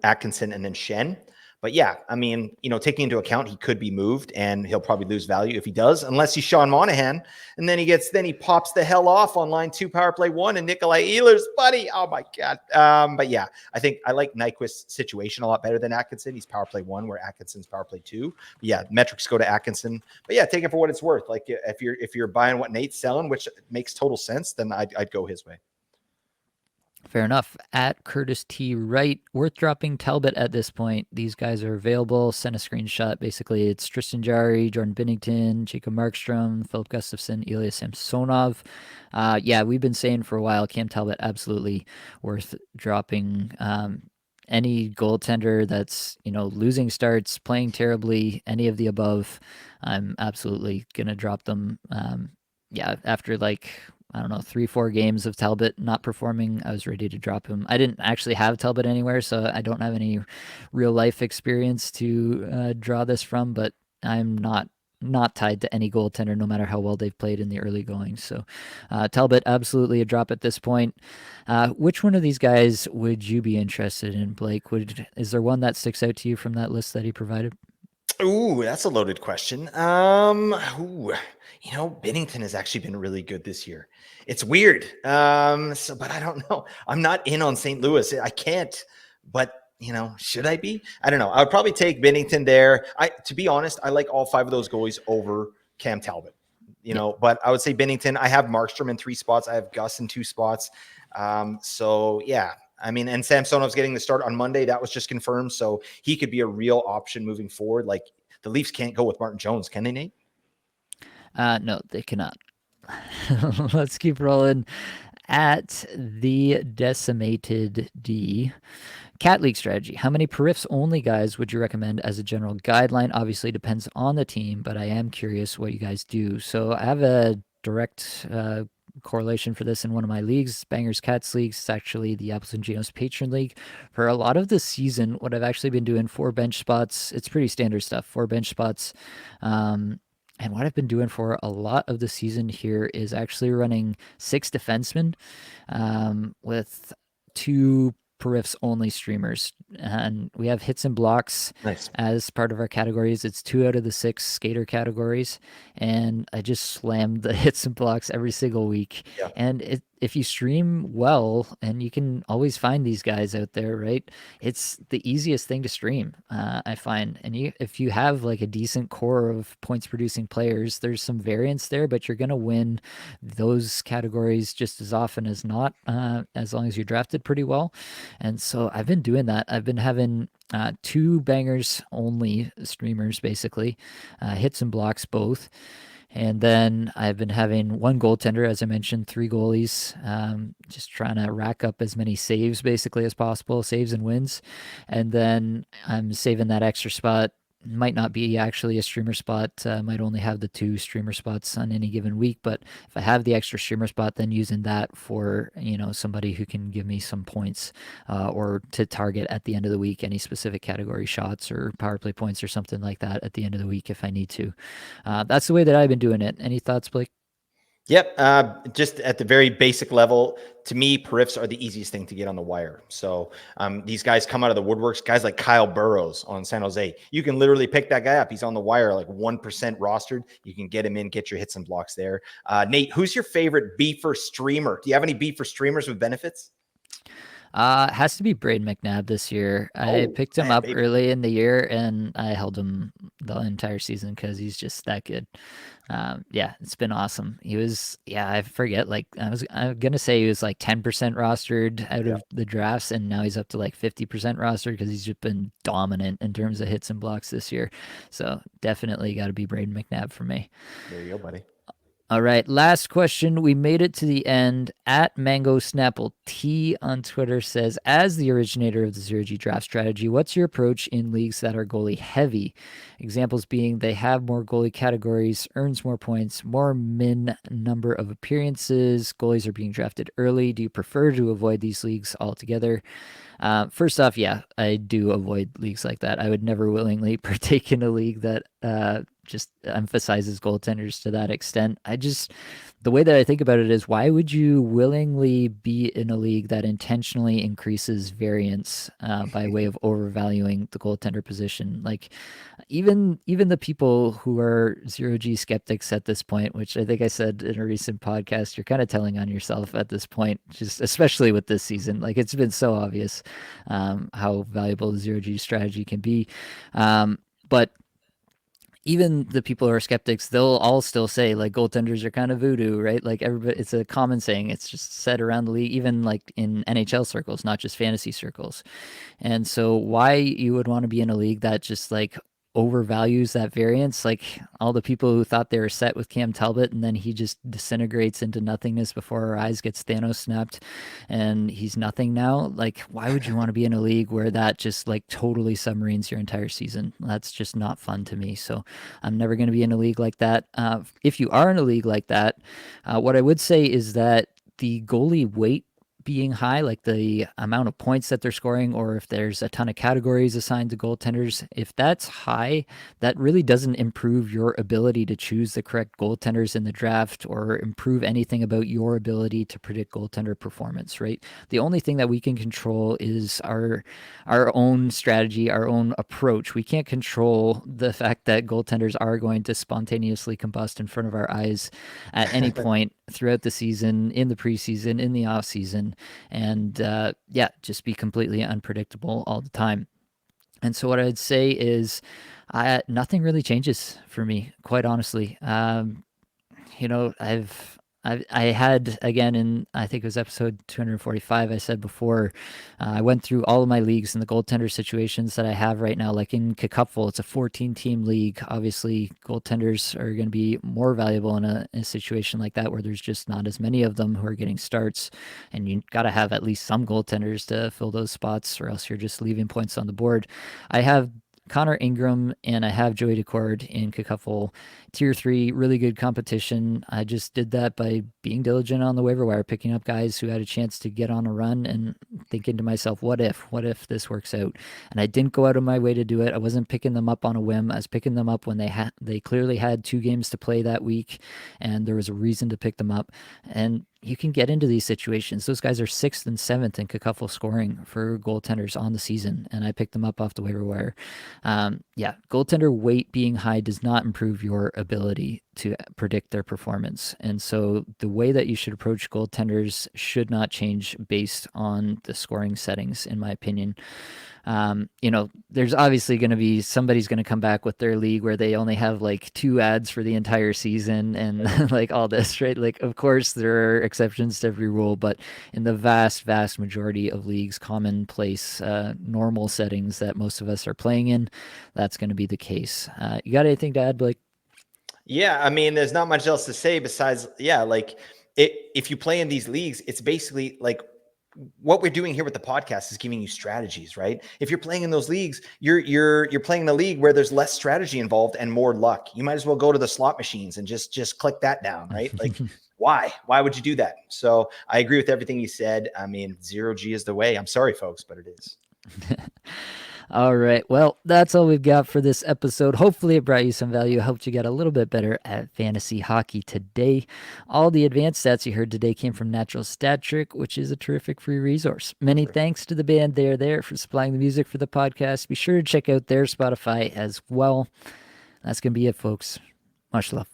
Atkinson, and then Shen. But yeah, I mean, taking into account he could be moved and he'll probably lose value if he does, unless he's Sean Monahan. And then he pops the hell off on line 2, power play 1, and Nikolai Ehlers, buddy. Oh my God. But yeah, I think I like Nyquist's situation a lot better than Atkinson. He's power play 1, where Atkinson's power play 2. But yeah, metrics go to Atkinson. But yeah, take it for what it's worth. Like if you're buying what Nate's selling, which makes total sense, then I'd go his way. Fair enough. At Curtis T. Wright, worth dropping Talbot at this point. These guys are available. Send a screenshot. Basically, it's Tristan Jarry, Jordan Binnington, Jacob Markstrom, Philip Gustafson, Ilya Samsonov. Yeah, we've been saying for a while, Cam Talbot absolutely worth dropping. Any goaltender that's losing starts, playing terribly, any of the above, I'm absolutely gonna drop them. Yeah, after I don't know, 3-4 games of Talbot not performing, I was ready to drop him. I didn't actually have Talbot anywhere, so I don't have any real life experience to draw this from, but I'm not tied to any goaltender, no matter how well they've played in the early going. So Talbot, absolutely a drop at this point. Which one of these guys would you be interested in, Blake? Is there one that sticks out to you from that list that he provided? Ooh, that's a loaded question. Binnington has actually been really good this year. It's weird. But I don't know. I'm not in on St. Louis. I can't, but should I be? I don't know. I would probably take Binnington there. To be honest, I like all 5 of those goalies over Cam Talbot, but I would say Binnington. I have Markstrom in 3 spots. I have Gus in 2 spots. So yeah, I mean, and Samsonov's getting the start on Monday. That was just confirmed. So he could be a real option moving forward. Like the Leafs can't go with Martin Jones, can they, Nate? No, they cannot. Let's keep rolling. At the decimated D, Cat League strategy. How many periffs only guys would you recommend as a general guideline? Obviously depends on the team, but I am curious what you guys do. So I have a direct correlation for this in one of my leagues, Bangers Cats leagues. It's actually the Apples and Genos Patron League. For a lot of the season, what I've actually been doing, 4 bench spots. It's pretty standard stuff. 4 bench spots. And what I've been doing for a lot of the season here is actually running 6 defensemen with 2 periffs only streamers. And we have hits and blocks as part of our categories. It's 2 out of the 6 skater categories. And I just slammed the hits and blocks every single week. Yeah. And if you stream well, and you can always find these guys out there, right? It's the easiest thing to stream, I find. And if you have like a decent core of points producing players, there's some variance there, but you're going to win those categories just as often as not, as long as you drafted pretty well. And so I've been doing that. I've been having 2 bangers only streamers, basically, hits and blocks both. And then I've been having 1 goaltender, as I mentioned, 3 goalies, just trying to rack up as many saves basically as possible, saves and wins. And then I'm saving that extra spot. Might not be actually a streamer spot, might only have the 2 streamer spots on any given week. But if I have the extra streamer spot, then using that for, somebody who can give me some points or to target at the end of the week, any specific category shots or power play points or something like that at the end of the week if I need to. That's the way that I've been doing it. Any thoughts, Blake? Yep. Just at the very basic level, to me, periffs are the easiest thing to get on the wire. So these guys come out of the woodworks, guys like Kyle Burrows on San Jose. You can literally pick that guy up. He's on the wire, like 1% rostered. You can get him in, get your hits and blocks there. Nate, who's your favorite beefer streamer? Do you have any beefer streamers with benefits? Has to be Braden McNabb this year. I Oh picked him man, up baby. early in the year and I held him the entire season because he's just that good. Yeah, it's been awesome. He was, yeah, I forget, like, I'm gonna say he was like 10% rostered out Yeah, of the drafts, and now he's up to like 50% rostered because he's just been dominant in terms of hits and blocks this year. So definitely got to be Braden McNabb for me. there you go, buddy. All right, last question. We made it to the end. At Mango Snapple T on Twitter says, as the originator of the zero G draft strategy, what's your approach in leagues that are goalie heavy? Examples being they have more goalie categories, earns more points, more min number of appearances, goalies are being drafted early. Do you prefer to avoid these leagues altogether? First off, yeah, I do avoid leagues like that. I would never willingly partake in a league that just emphasizes goaltenders to that extent. The way that I think about it is, why would you willingly be in a league that intentionally increases variance by way of overvaluing the goaltender position? Like, even the people who are zero G skeptics at this point, which I think I said in a recent podcast, you're kind of telling on yourself at this point, just especially with this season. Like, it's been so obvious how valuable the zero G strategy can be. But even the people who are skeptics, they'll all still say like goaltenders are kind of voodoo, right? Like everybody, it's a common saying. It's just said around the league, even like in NHL circles, not just fantasy circles. And so why you would want to be in a league that just like overvalues that variance, like all the people who thought they were set with Cam Talbot and then he just disintegrates into nothingness before our eyes, gets Thanos snapped and he's nothing now. Like, why would you want to be in a league where that just like totally submarines your entire season? That's just not fun to me. So I'm never going to be in a league like that. If you are in a league like that, what I would say is that the goalie weight being high, like the amount of points that they're scoring, or if there's a ton of categories assigned to goaltenders, if that's high, that really doesn't improve your ability to choose the correct goaltenders in the draft or improve anything about your ability to predict goaltender performance, right? The only thing that we can control is our own strategy, our own approach. We can't control the fact that goaltenders are going to spontaneously combust in front of our eyes at any point throughout the season, in the preseason, in the off season, and yeah, just be completely unpredictable all the time. And so what I'd say is, nothing really changes for me, quite honestly. I had, again, in I think it was episode 245, I said before, I went through all of my leagues and the goaltender situations that I have right now. Like in Kikupful, it's a 14-team league. Obviously, goaltenders are going to be more valuable in a situation like that where there's just not as many of them who are getting starts, and you got to have at least some goaltenders to fill those spots, or else you're just leaving points on the board. I have Connor Ingram and I have Joey Decord in Kikuffle. Tier 3, really good competition. I just did that by being diligent on the waiver wire, picking up guys who had a chance to get on a run and thinking to myself, what if this works out? And I didn't go out of my way to do it. I wasn't picking them up on a whim. I was picking them up when they clearly had 2 games to play that week and there was a reason to pick them up. And you can get into these situations. Those guys are 6th and 7th in Kikuffle scoring for goaltenders on the season, and I picked them up off the waiver wire. Yeah, goaltender weight being high does not improve your ability to predict their performance. And so the way that you should approach goaltenders should not change based on the scoring settings, in my opinion. There's obviously going to be somebody's going to come back with their league where they only have like 2 ads for the entire season and like all this, right? Like, of course, there are exceptions to every rule, but in the vast, vast majority of leagues, commonplace, normal settings that most of us are playing in, that's going to be the case. You got anything to add, Blake? Yeah, I mean, there's not much else to say besides, yeah, like if you play in these leagues, it's basically like what we're doing here with the podcast is giving you strategies, right? If you're playing in those leagues, you're playing in a league where there's less strategy involved and more luck. You might as well go to the slot machines and just click that down, right? Like, why would you do that? So I agree with everything you said. I mean, zero G is the way. I'm sorry, folks, but it is. All right. Well, that's all we've got for this episode. Hopefully, it brought you some value, helped you get a little bit better at fantasy hockey today. All the advanced stats you heard today came from Natural Stat Trick, which is a terrific free resource. Many thanks to the band there for supplying the music for the podcast. Be sure to check out their Spotify as well. That's going to be it, folks. Much love.